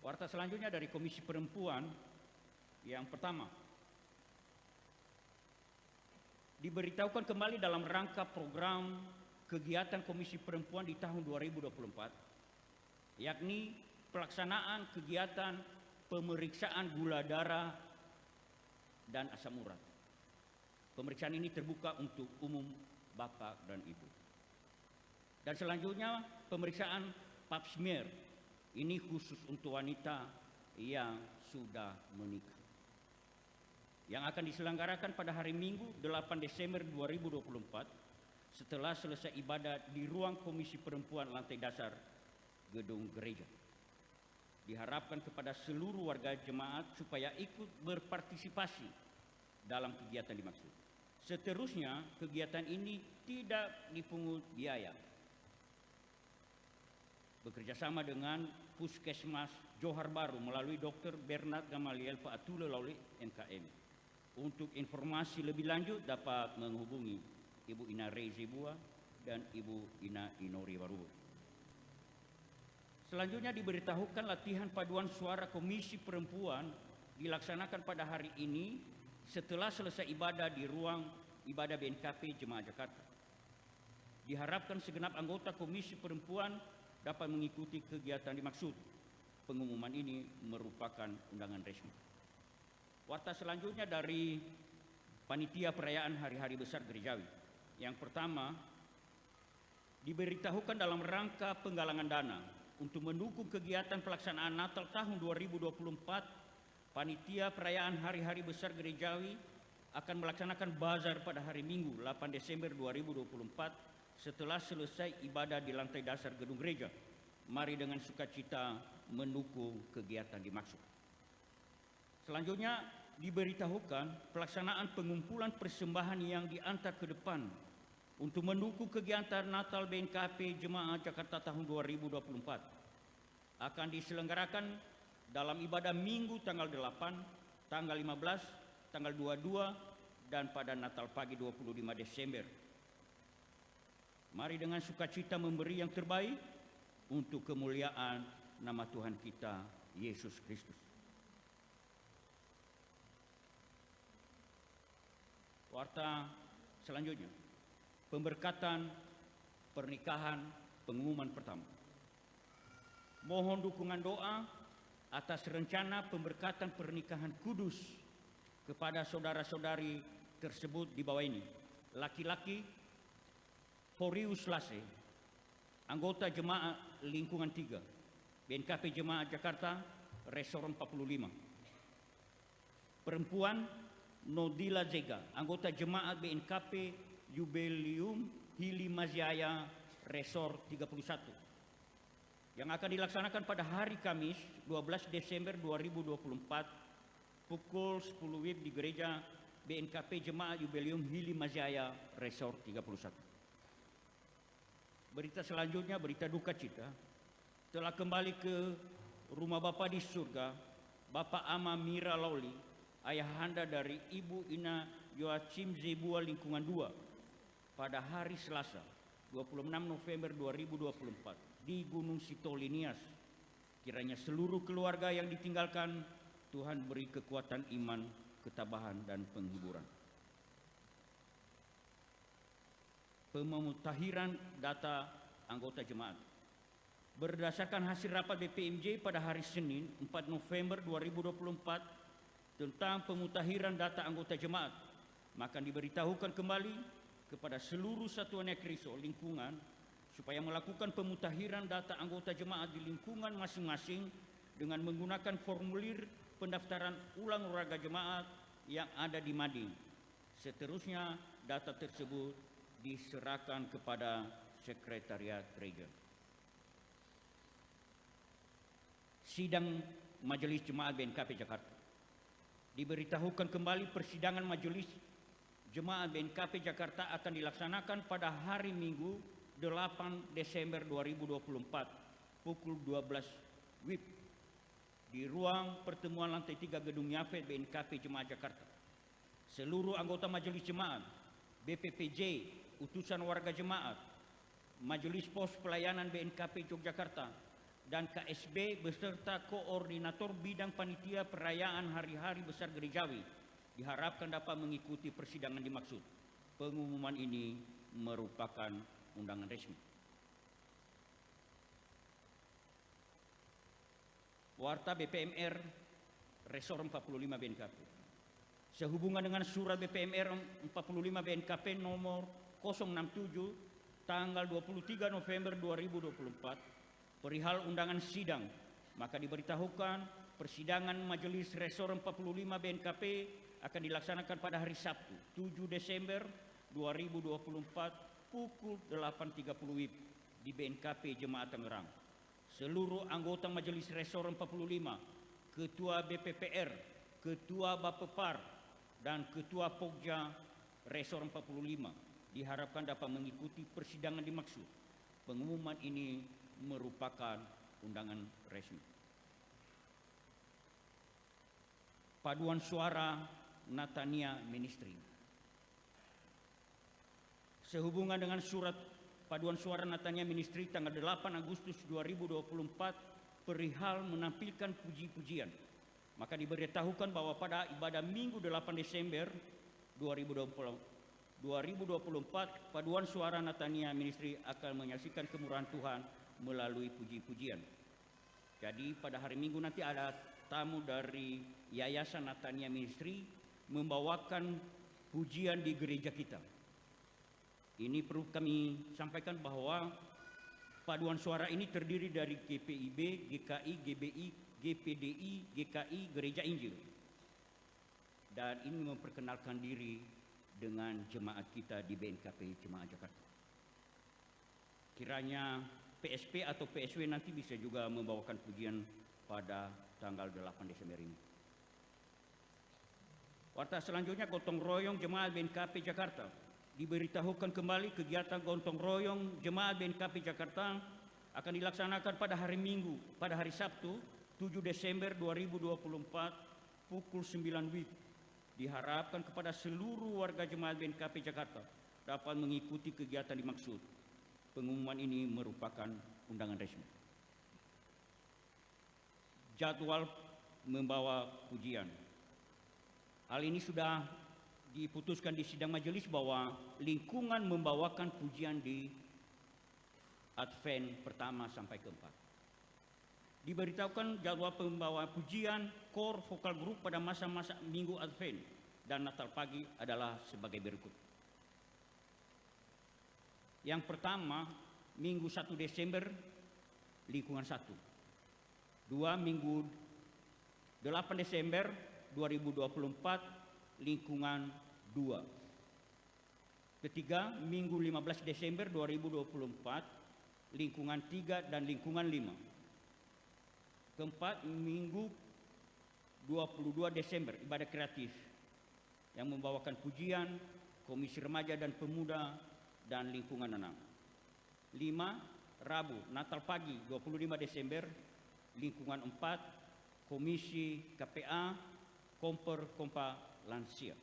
Warta selanjutnya dari Komisi Perempuan. Yang pertama, diberitahukan kembali dalam rangka program kegiatan Komisi Perempuan di tahun 2024 yakni pelaksanaan kegiatan pemeriksaan gula darah dan asam urat. Pemeriksaan ini terbuka untuk umum Bapak dan Ibu. Dan selanjutnya pemeriksaan pap smear. Ini khusus untuk wanita yang sudah menikah. Yang akan diselenggarakan pada hari Minggu 8 Desember 2024 setelah selesai ibadah di ruang Komisi Perempuan lantai dasar gedung gereja. Diharapkan kepada seluruh warga jemaat supaya ikut berpartisipasi dalam kegiatan dimaksud. Seterusnya, kegiatan ini tidak dipungut biaya. Bekerjasama dengan Puskesmas Johar Baru melalui Dr. Bernard Gamaliel Faatule Laule MKM. Untuk informasi lebih lanjut dapat menghubungi Ibu Ina Rezi Bua dan Ibu Ina Inori Baru. Selanjutnya diberitahukan latihan paduan suara Komisi Perempuan dilaksanakan pada hari ini setelah selesai ibadah di ruang ibadah BNKP Jemaat Jakarta. Diharapkan segenap anggota Komisi Perempuan dapat mengikuti kegiatan dimaksud. Pengumuman ini merupakan undangan resmi. Warta selanjutnya dari Panitia Perayaan Hari-Hari Besar Gerejawi. Yang pertama, diberitahukan dalam rangka penggalangan dana untuk mendukung kegiatan pelaksanaan Natal tahun 2024, Panitia Perayaan Hari-Hari Besar Gerejawi akan melaksanakan bazar pada hari Minggu 8 Desember 2024 setelah selesai ibadah di lantai dasar gedung gereja. Mari dengan sukacita mendukung kegiatan dimaksud. Selanjutnya diberitahukan pelaksanaan pengumpulan persembahan yang diantar ke depan untuk mendukung kegiatan Natal BNKP Jemaat Jakarta tahun 2024 akan diselenggarakan dalam ibadah Minggu tanggal 8, tanggal 15, tanggal 22 dan pada Natal pagi 25 Desember. Mari dengan sukacita memberi yang terbaik untuk kemuliaan nama Tuhan kita Yesus Kristus. Warta selanjutnya, pemberkatan pernikahan pengumuman pertama. Mohon dukungan doa atas rencana pemberkatan pernikahan kudus kepada saudara-saudari tersebut di bawah ini. Laki-laki Forius Lase, anggota Jemaat Lingkungan 3, BNKP Jemaat Jakarta, Resor 45. Perempuan Nodila Zega, anggota Jemaat BNKP Jubileum Hili Mazjaya, Resor 31. Yang akan dilaksanakan pada hari Kamis 12 Desember 2024 pukul 10 WIB di gereja BNKP Jemaat Jubileum Hili Mazjaya, Resor 31. Berita selanjutnya, berita duka cita. Telah kembali ke rumah Bapa di surga, Bapak Ama Mira Lauli, ayahanda dari Ibu Ina Joachim Zebua Lingkungan 2, pada hari Selasa 26 November 2024 di Gunung Sitolinias. Kiranya seluruh keluarga yang ditinggalkan Tuhan beri kekuatan iman, ketabahan dan penghiburan. Pemutahiran data anggota jemaat. Berdasarkan hasil rapat BPMJ pada hari Senin 4 November 2024 tentang pemutahiran data anggota jemaat, maka diberitahukan kembali kepada seluruh satuan ekriso lingkungan supaya melakukan pemutahiran data anggota jemaat di lingkungan masing-masing dengan menggunakan formulir pendaftaran ulang warga jemaat yang ada di Mading. Seterusnya data tersebut diserahkan kepada Sekretariat Gereja. Sidang Majelis Jemaat BNKP Jakarta. Diberitahukan kembali persidangan Majelis Jemaat BNKP Jakarta akan dilaksanakan pada hari Minggu 8 Desember 2024 pukul 12 WIB di ruang pertemuan lantai 3 Gedung Yafet BNKP Jemaat Jakarta. Seluruh anggota Majelis Jemaat, BPPJ, utusan warga jemaat, Majelis Pos Pelayanan BNKP Yogyakarta, dan KSB beserta koordinator bidang panitia perayaan hari-hari besar gerejawi diharapkan dapat mengikuti persidangan dimaksud. Pengumuman ini merupakan undangan resmi. Warta BPMR Resor 45 BNKP. Sehubungan dengan surat BPMR 45 BNKP nomor 067 tanggal 23 November 2024 perihal undangan sidang, maka diberitahukan persidangan Majelis Resor 45 BNKP akan dilaksanakan pada hari Sabtu 7 Desember 2024 pukul 8.30 WIB di BNKP Jemaat Tangerang. Seluruh anggota Majelis Resor 45, Ketua BPPR, Ketua Bapepar, dan Ketua Pokja Resor 45 diharapkan dapat mengikuti persidangan dimaksud. Pengumuman ini merupakan undangan resmi. Paduan suara Natania Ministry. Sehubungan dengan surat paduan suara Natania Ministry tanggal 8 Agustus 2024 perihal menampilkan puji-pujian, maka diberitahukan bahwa pada ibadah Minggu 8 Desember 2024 paduan suara Natania Ministry akan menyaksikan kemurahan Tuhan melalui puji-pujian. Jadi pada hari Minggu nanti ada tamu dari Yayasan Natania Ministry membawakan pujian di gereja kita. Ini perlu kami sampaikan bahwa paduan suara ini terdiri dari GPIB, GKI, GBI, GPDI, GKI, Gereja Injil. Dan ini memperkenalkan diri dengan jemaat kita di BNKP Jemaat Jakarta. Kiranya PSP atau PSW nanti bisa juga membawakan pujian pada tanggal 8 Desember ini. Warta selanjutnya gotong royong Jemaat BNKP Jakarta. Diberitahukan kembali kegiatan gotong royong Jemaat BNKP Jakarta akan dilaksanakan pada hari Minggu, pada hari Sabtu 7 Desember 2024 pukul 9 WIB. Diharapkan kepada seluruh warga Jemaat BNKP Jakarta dapat mengikuti kegiatan dimaksud. Pengumuman ini merupakan undangan resmi. Jadwal membawa pujian. Hal ini sudah diputuskan di sidang majelis bahwa lingkungan membawakan pujian di Advent pertama sampai keempat. Diberitahukan jadwal pembawa pujian core vokal group pada masa-masa Minggu Advent dan Natal pagi adalah sebagai berikut. Yang pertama, Minggu 1 Desember, lingkungan 1. 2, Minggu 8 Desember 2024, lingkungan 2. Ketiga, Minggu 15 Desember 2024, lingkungan 3 dan lingkungan 5. Keempat, Minggu 22 Desember, ibadah kreatif yang membawakan pujian, Komisi Remaja dan Pemuda dan lingkungan 6. 5, Rabu, Natal pagi 25 Desember, lingkungan 4, Komisi KPA, Kompa Lansia.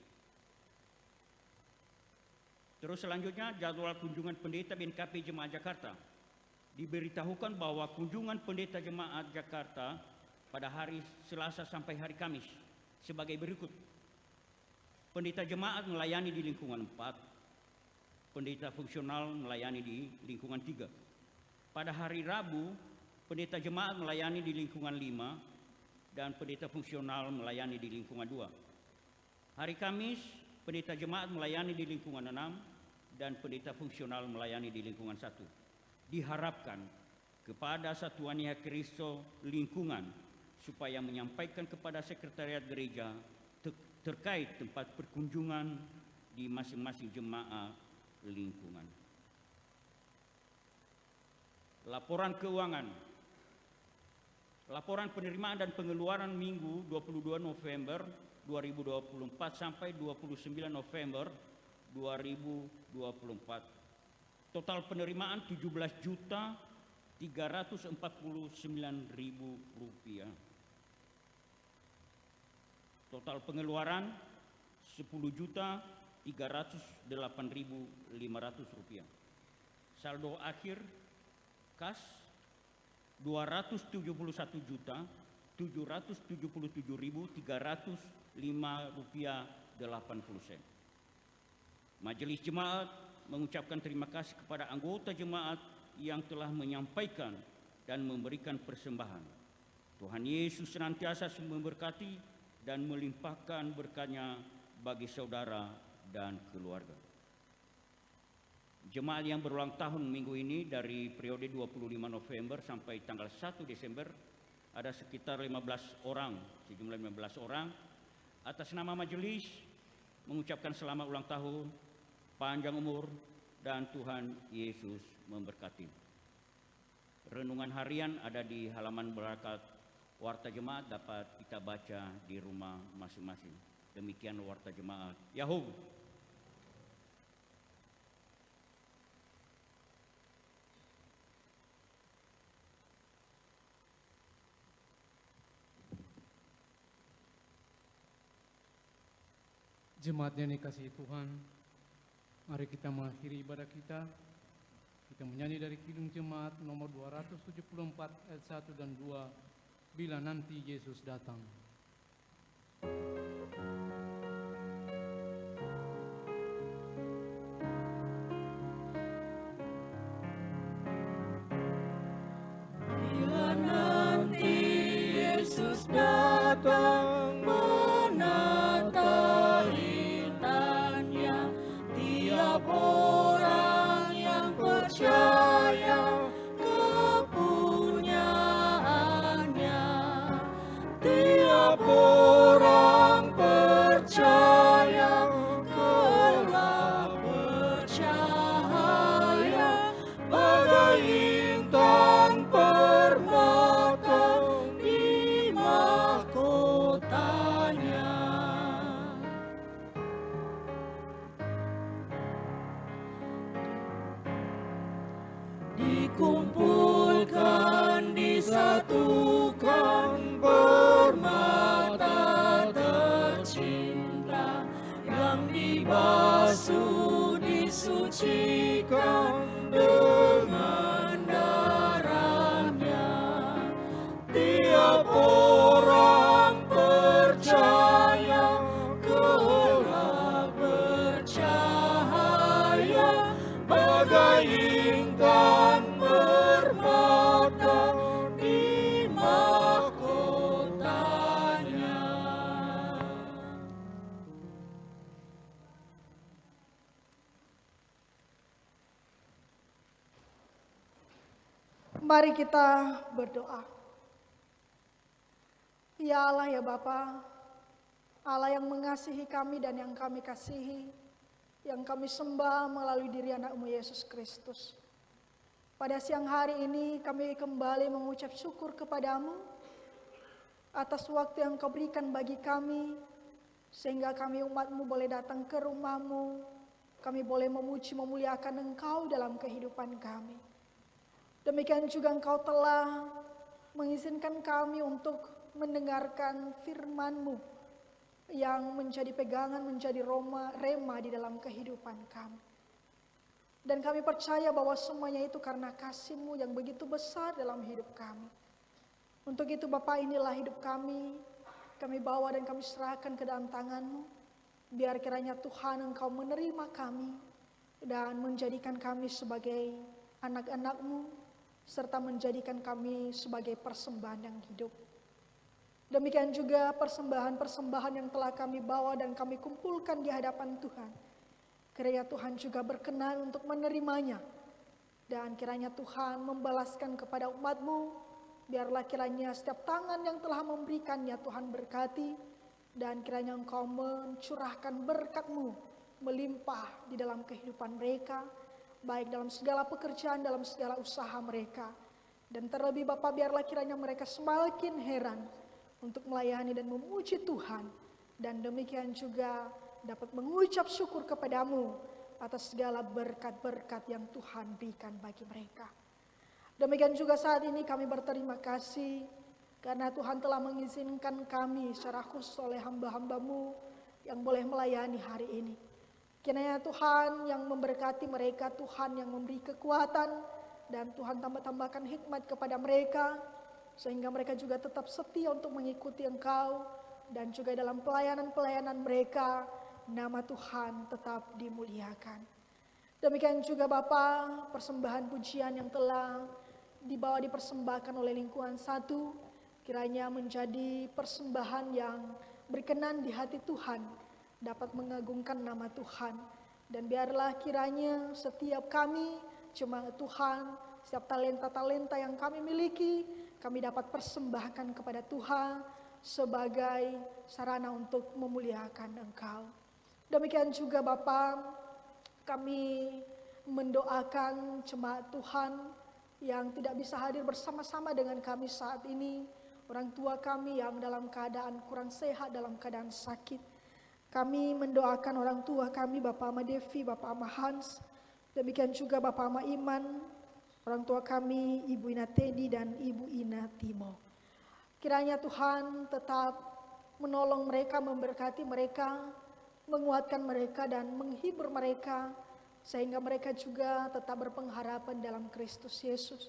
Terus selanjutnya jadwal kunjungan pendeta BNKP Jemaat Jakarta. Diberitahukan bahwa kunjungan pendeta Jemaat Jakarta pada hari Selasa sampai hari Kamis sebagai berikut. Pendeta Jemaat melayani di lingkungan 4, pendeta fungsional melayani di lingkungan 3. Pada hari Rabu, pendeta Jemaat melayani di lingkungan 5 dan pendeta fungsional melayani di lingkungan 2. Hari Kamis, pendeta Jemaat melayani di lingkungan 6 dan pendeta fungsional melayani di lingkungan 1. Diharapkan kepada Satuannya Kristo lingkungan supaya menyampaikan kepada sekretariat gereja terkait tempat perkunjungan di masing-masing jemaah lingkungan. Laporan keuangan. Laporan penerimaan dan pengeluaran Minggu 22 November 2024 sampai 29 November 2024. Total penerimaan Rp17.349.000. Total pengeluaran Rp10.308.500. Saldo akhir kas Rp271.777.305.80. Majelis Jemaat mengucapkan terima kasih kepada anggota jemaat yang telah menyampaikan dan memberikan persembahan. Tuhan Yesus senantiasa memberkati dan melimpahkan berkat-Nya bagi saudara dan keluarga. Jemaat yang berulang tahun minggu ini dari periode 25 November sampai tanggal 1 Desember ada sekitar 15 orang, sejumlah 15 orang. Atas nama majelis mengucapkan selamat ulang tahun, panjang umur, dan Tuhan Yesus memberkati. Renungan harian ada di halaman berkat Warta Jemaat, dapat kita baca di rumah masing-masing. Demikian Warta Jemaat. Yahoo! Jemaat yang dikasihi Tuhan, mari kita mengakhiri ibadah kita. Kita menyanyi dari Kidung Jemaat nomor 274 ayat 1 dan 2, Bila Nanti Yesus Datang. Bila nanti Yesus datang menata intannya, tiap orang yang percaya kepunyaannya, tiap orang percaya kelak bercahaya bagai intan permata di mahkotanya. Dikumpulkan, disatukan permata tercinta yang dibasuh, disucikan dengan darahnya. Tiap orang percaya kelak bercahaya bagai intan permata di mahkotanya. Mari kita berdoa. Ya Allah, ya Bapa, Allah yang mengasihi kami dan yang kami kasihi, yang kami sembah melalui diri anak-Mu Yesus Kristus. Pada siang hari ini kami kembali mengucap syukur kepadamu atas waktu yang Kau berikan bagi kami, sehingga kami umat-Mu boleh datang ke rumah-Mu, kami boleh memuji memuliakan Engkau dalam kehidupan kami. Demikian juga Engkau telah mengizinkan kami untuk mendengarkan firman-Mu yang menjadi pegangan, menjadi rema di dalam kehidupan kami. Dan kami percaya bahwa semuanya itu karena kasih-Mu yang begitu besar dalam hidup kami. Untuk itu Bapa, inilah hidup kami bawa dan kami serahkan ke dalam tangan-Mu. Biar kiranya Tuhan Engkau menerima kami dan menjadikan kami sebagai anak-anak-Mu, serta menjadikan kami sebagai persembahan yang hidup. Demikian juga persembahan-persembahan yang telah kami bawa dan kami kumpulkan di hadapan Tuhan. Kiranya Tuhan juga berkenan untuk menerimanya. Dan kiranya Tuhan membalaskan kepada umat-Mu. Biarlah kiranya setiap tangan yang telah memberikannya Tuhan berkati. Dan kiranya Engkau mencurahkan berkat-Mu melimpah di dalam kehidupan mereka, baik dalam segala pekerjaan, dalam segala usaha mereka. Dan terlebih Bapa, biarlah kiranya mereka semakin heran untuk melayani dan memuji Tuhan. Dan demikian juga dapat mengucap syukur kepadamu atas segala berkat-berkat yang Tuhan berikan bagi mereka. Demikian juga saat ini kami berterima kasih karena Tuhan telah mengizinkan kami secara khusus oleh hamba-hamba-Mu yang boleh melayani hari ini. Kiranya Tuhan yang memberkati mereka, Tuhan yang memberi kekuatan, dan Tuhan tambahkan hikmat kepada mereka, sehingga mereka juga tetap setia untuk mengikuti Engkau, dan juga dalam pelayanan-pelayanan mereka, nama Tuhan tetap dimuliakan. Demikian juga Bapa, persembahan pujian yang telah dibawa dipersembahkan oleh lingkungan 1, kiranya menjadi persembahan yang berkenan di hati Tuhan, dapat mengagungkan nama Tuhan. Dan biarlah kiranya setiap kami, jemaat Tuhan, setiap talenta-talenta yang kami miliki, kami dapat persembahkan kepada Tuhan sebagai sarana untuk memuliakan Engkau. Demikian juga Bapa, kami mendoakan jemaat Tuhan yang tidak bisa hadir bersama-sama dengan kami saat ini. Orang tua kami yang dalam keadaan kurang sehat, dalam keadaan sakit. Kami mendoakan orang tua kami, Bapak Ama Devi, Bapak Ama Hans. Demikian juga Bapak Ama Iman, orang tua kami, Ibu Ina Teddy dan Ibu Ina Timo. Kiranya Tuhan tetap menolong mereka, memberkati mereka, menguatkan mereka dan menghibur mereka, sehingga mereka juga tetap berpengharapan dalam Kristus Yesus.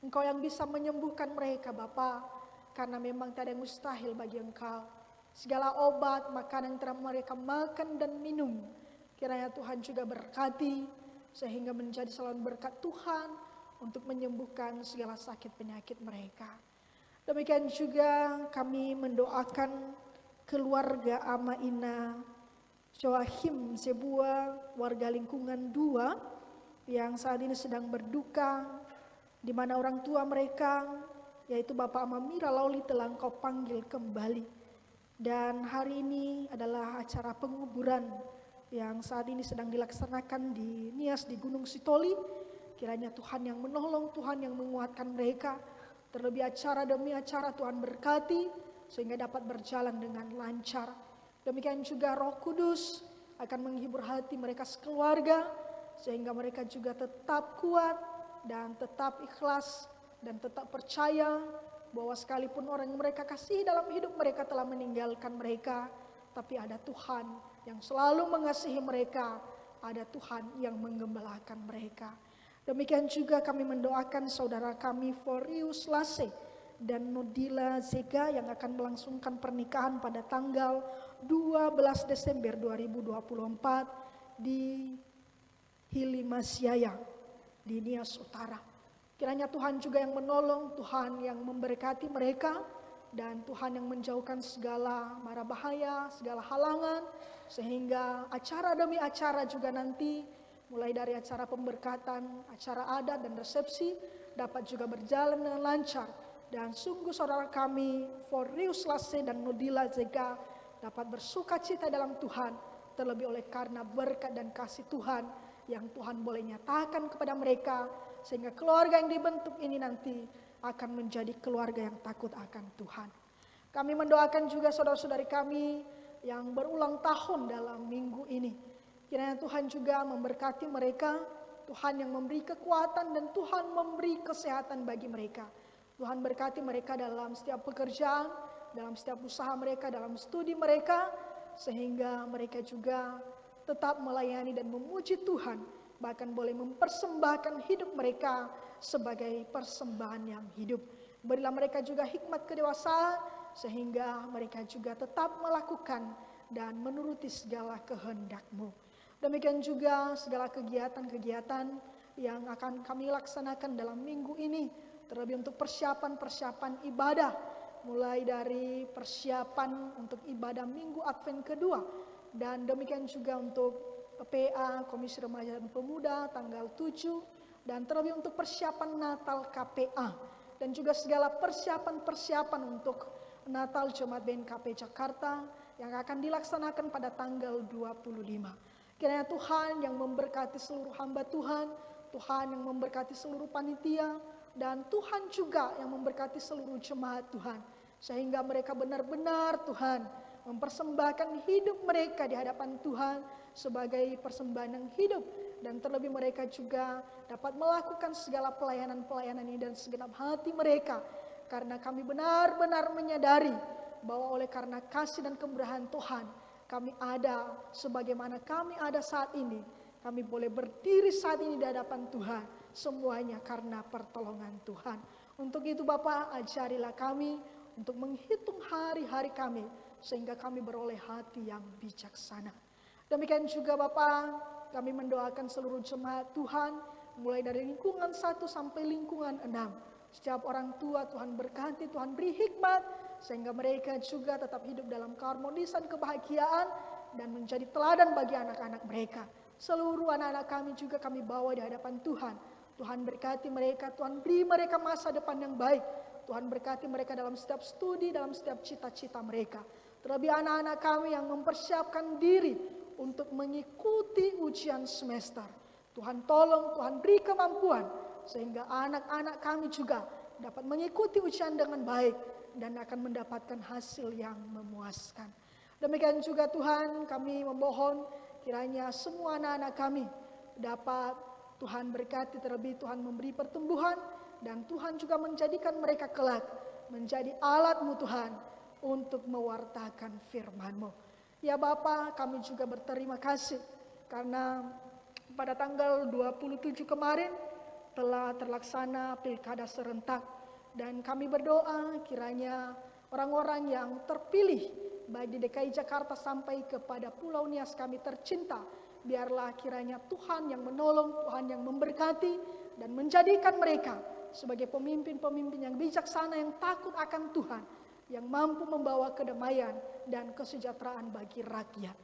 Engkau yang bisa menyembuhkan mereka Bapa, karena memang tak ada yang mustahil bagi Engkau. Segala obat, makanan yang telah mereka makan dan minum, kiranya Tuhan juga berkati, sehingga menjadi saluran berkat Tuhan untuk menyembuhkan segala sakit penyakit mereka. Demikian juga kami mendoakan keluarga Ama Ina Joachim Zebua, warga lingkungan 2 yang saat ini sedang berduka, di mana orang tua mereka yaitu Bapak Ama Mira Lauli telah Engkau panggil kembali. Dan hari ini adalah acara penguburan yang saat ini sedang dilaksanakan di Nias di Gunung Sitoli. Kiranya Tuhan yang menolong, Tuhan yang menguatkan mereka. Terlebih acara demi acara Tuhan berkati sehingga dapat berjalan dengan lancar. Demikian juga Roh Kudus akan menghibur hati mereka sekeluarga sehingga mereka juga tetap kuat dan tetap ikhlas dan tetap percaya bahwa sekalipun orang yang mereka kasihi dalam hidup mereka telah meninggalkan mereka, tapi ada Tuhan yang selalu mengasihi mereka, ada Tuhan yang menggembalakan mereka. Demikian juga kami mendoakan saudara kami Forius Lase dan Nodila Zega yang akan melangsungkan pernikahan pada tanggal 12 Desember 2024 di Hilimasyaya di Nias Utara. Kiranya Tuhan juga yang menolong, Tuhan yang memberkati mereka, dan Tuhan yang menjauhkan segala mara bahaya, segala halangan, sehingga acara demi acara juga nanti, mulai dari acara pemberkatan, acara adat dan resepsi, dapat juga berjalan dengan lancar. Dan sungguh saudara kami, Forius Lase dan Nodila Zega, dapat bersuka cita dalam Tuhan, terlebih oleh karena berkat dan kasih Tuhan, yang Tuhan boleh nyatakan kepada mereka, sehingga keluarga yang dibentuk ini nanti akan menjadi keluarga yang takut akan Tuhan. Kami mendoakan juga saudara-saudari kami yang berulang tahun dalam minggu ini. Kiranya Tuhan juga memberkati mereka, Tuhan yang memberi kekuatan dan Tuhan memberi kesehatan bagi mereka. Tuhan berkati mereka dalam setiap pekerjaan, dalam setiap usaha mereka, dalam studi mereka, sehingga mereka juga tetap melayani dan memuji Tuhan, bahkan boleh mempersembahkan hidup mereka sebagai persembahan yang hidup. Berilah mereka juga hikmat kedewasaan, sehingga mereka juga tetap melakukan dan menuruti segala kehendak-Mu. Demikian juga segala kegiatan-kegiatan yang akan kami laksanakan dalam minggu ini, terlebih untuk persiapan-persiapan ibadah, mulai dari persiapan untuk ibadah Minggu Advent kedua, dan demikian juga untuk PA, Komisi Remaja dan Pemuda, tanggal 7, dan terlebih untuk persiapan Natal KPA, dan juga segala persiapan-persiapan untuk Natal Jemaat BNKP Jakarta yang akan dilaksanakan pada tanggal 25. Kiranya Tuhan yang memberkati seluruh hamba Tuhan, Tuhan yang memberkati seluruh panitia, dan Tuhan juga yang memberkati seluruh jemaat Tuhan, sehingga mereka benar-benar Tuhan mempersembahkan hidup mereka di hadapan Tuhan sebagai persembahan yang hidup, dan terlebih mereka juga dapat melakukan segala pelayanan-pelayanan ini dan segenap hati mereka, karena kami benar-benar menyadari bahwa oleh karena kasih dan kemurahan Tuhan, kami ada sebagaimana kami ada saat ini. Kami boleh berdiri saat ini di hadapan Tuhan, semuanya karena pertolongan Tuhan. Untuk itu Bapa, ajarilah kami untuk menghitung hari-hari kami, sehingga kami beroleh hati yang bijaksana. Demikian juga Bapa, kami mendoakan seluruh jemaat Tuhan, mulai dari lingkungan 1 sampai lingkungan 6. Setiap orang tua Tuhan berkati, Tuhan beri hikmat, sehingga mereka juga tetap hidup dalam keharmonisan, kebahagiaan, dan menjadi teladan bagi anak-anak mereka. Seluruh anak-anak kami juga kami bawa di hadapan Tuhan. Tuhan berkati mereka, Tuhan beri mereka masa depan yang baik. Tuhan berkati mereka dalam setiap studi, dalam setiap cita-cita mereka. Terlebih anak-anak kami yang mempersiapkan diri untuk mengikuti ujian semester. Tuhan tolong, Tuhan beri kemampuan, sehingga anak-anak kami juga dapat mengikuti ujian dengan baik dan akan mendapatkan hasil yang memuaskan. Demikian juga Tuhan, kami memohon kiranya semua anak-anak kami dapat Tuhan berkati, terlebih Tuhan memberi pertumbuhan, dan Tuhan juga menjadikan mereka kelak menjadi alat-Mu Tuhan untuk mewartakan firman-Mu. Ya Bapa, kami juga berterima kasih karena pada tanggal 27 kemarin telah terlaksana pilkada serentak, dan kami berdoa kiranya orang-orang yang terpilih baik di DKI Jakarta sampai kepada Pulau Nias kami tercinta, biarlah kiranya Tuhan yang menolong, Tuhan yang memberkati dan menjadikan mereka sebagai pemimpin-pemimpin yang bijaksana, yang takut akan Tuhan, yang mampu membawa kedamaian dan kesejahteraan bagi rakyat.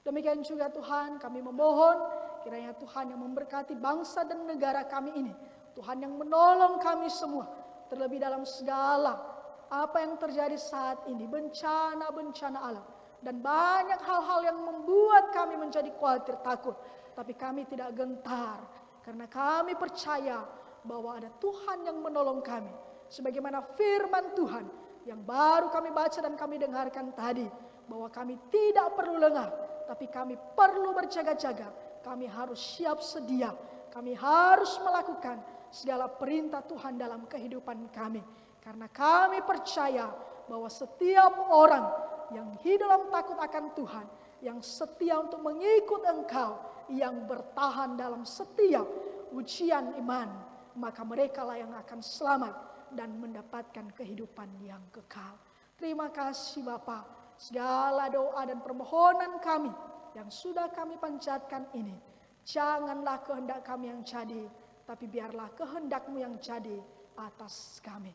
Demikian juga Tuhan, kami memohon kiranya Tuhan yang memberkati bangsa dan negara kami ini. Tuhan yang menolong kami semua, terlebih dalam segala apa yang terjadi saat ini, bencana-bencana alam. Dan banyak hal-hal yang membuat kami menjadi khawatir, takut. Tapi kami tidak gentar, karena kami percaya bahwa ada Tuhan yang menolong kami. Sebagaimana firman Tuhan yang baru kami baca dan kami dengarkan tadi, bahwa kami tidak perlu lengah, tapi kami perlu berjaga-jaga. Kami harus siap sedia, kami harus melakukan segala perintah Tuhan dalam kehidupan kami. Karena kami percaya bahwa setiap orang yang hidup dalam takut akan Tuhan, yang setia untuk mengikut Engkau, yang bertahan dalam setiap ujian iman, maka merekalah yang akan selamat dan mendapatkan kehidupan yang kekal. Terima kasih Bapa, segala doa dan permohonan kami yang sudah kami panjatkan ini, janganlah kehendak kami yang jadi, tapi biarlah kehendak-Mu yang jadi atas kami.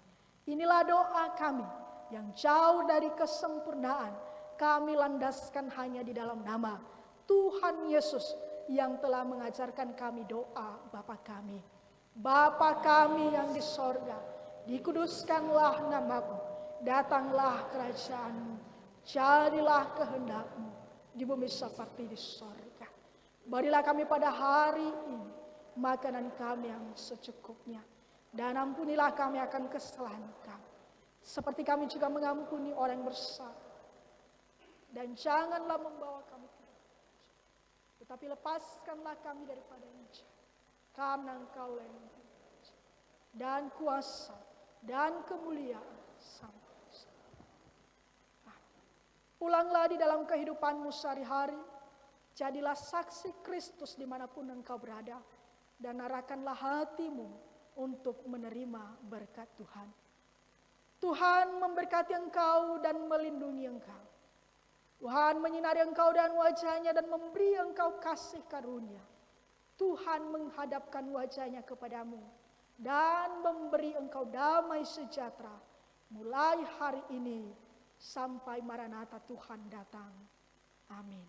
Inilah doa kami yang jauh dari kesempurnaan, kami landaskan hanya di dalam nama Tuhan Yesus yang telah mengajarkan kami doa Bapa kami. Bapa kami yang di sorga, dikuduskanlah nama-Mu, datanglah kerajaan-Mu, jadilah kehendak-Mu di bumi seperti di sorga. Berilah kami pada hari ini makanan kami yang secukupnya, dan ampunilah kami akan kesalahan kami, seperti kami juga mengampuni orang yang bersalah. Dan janganlah membawa kami ke dalam ujian, tetapi lepaskanlah kami daripada yang jahat. Karena Engkau yang raja dan kuasa dan kemuliaan sampai selamanya. Pulanglah di dalam kehidupanmu sehari-hari, jadilah saksi Kristus dimanapun engkau berada, dan arahkanlah hatimu untuk menerima berkat Tuhan. Tuhan memberkati engkau dan melindungi engkau. Tuhan menyinari engkau dan wajahnya dan memberi engkau kasih karunia. Tuhan menghadapkan wajahnya kepadamu dan memberi engkau damai sejahtera mulai hari ini sampai Maranatha Tuhan datang. Amin.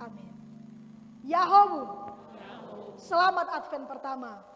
Amin. Yahomu. Selamat Advent pertama.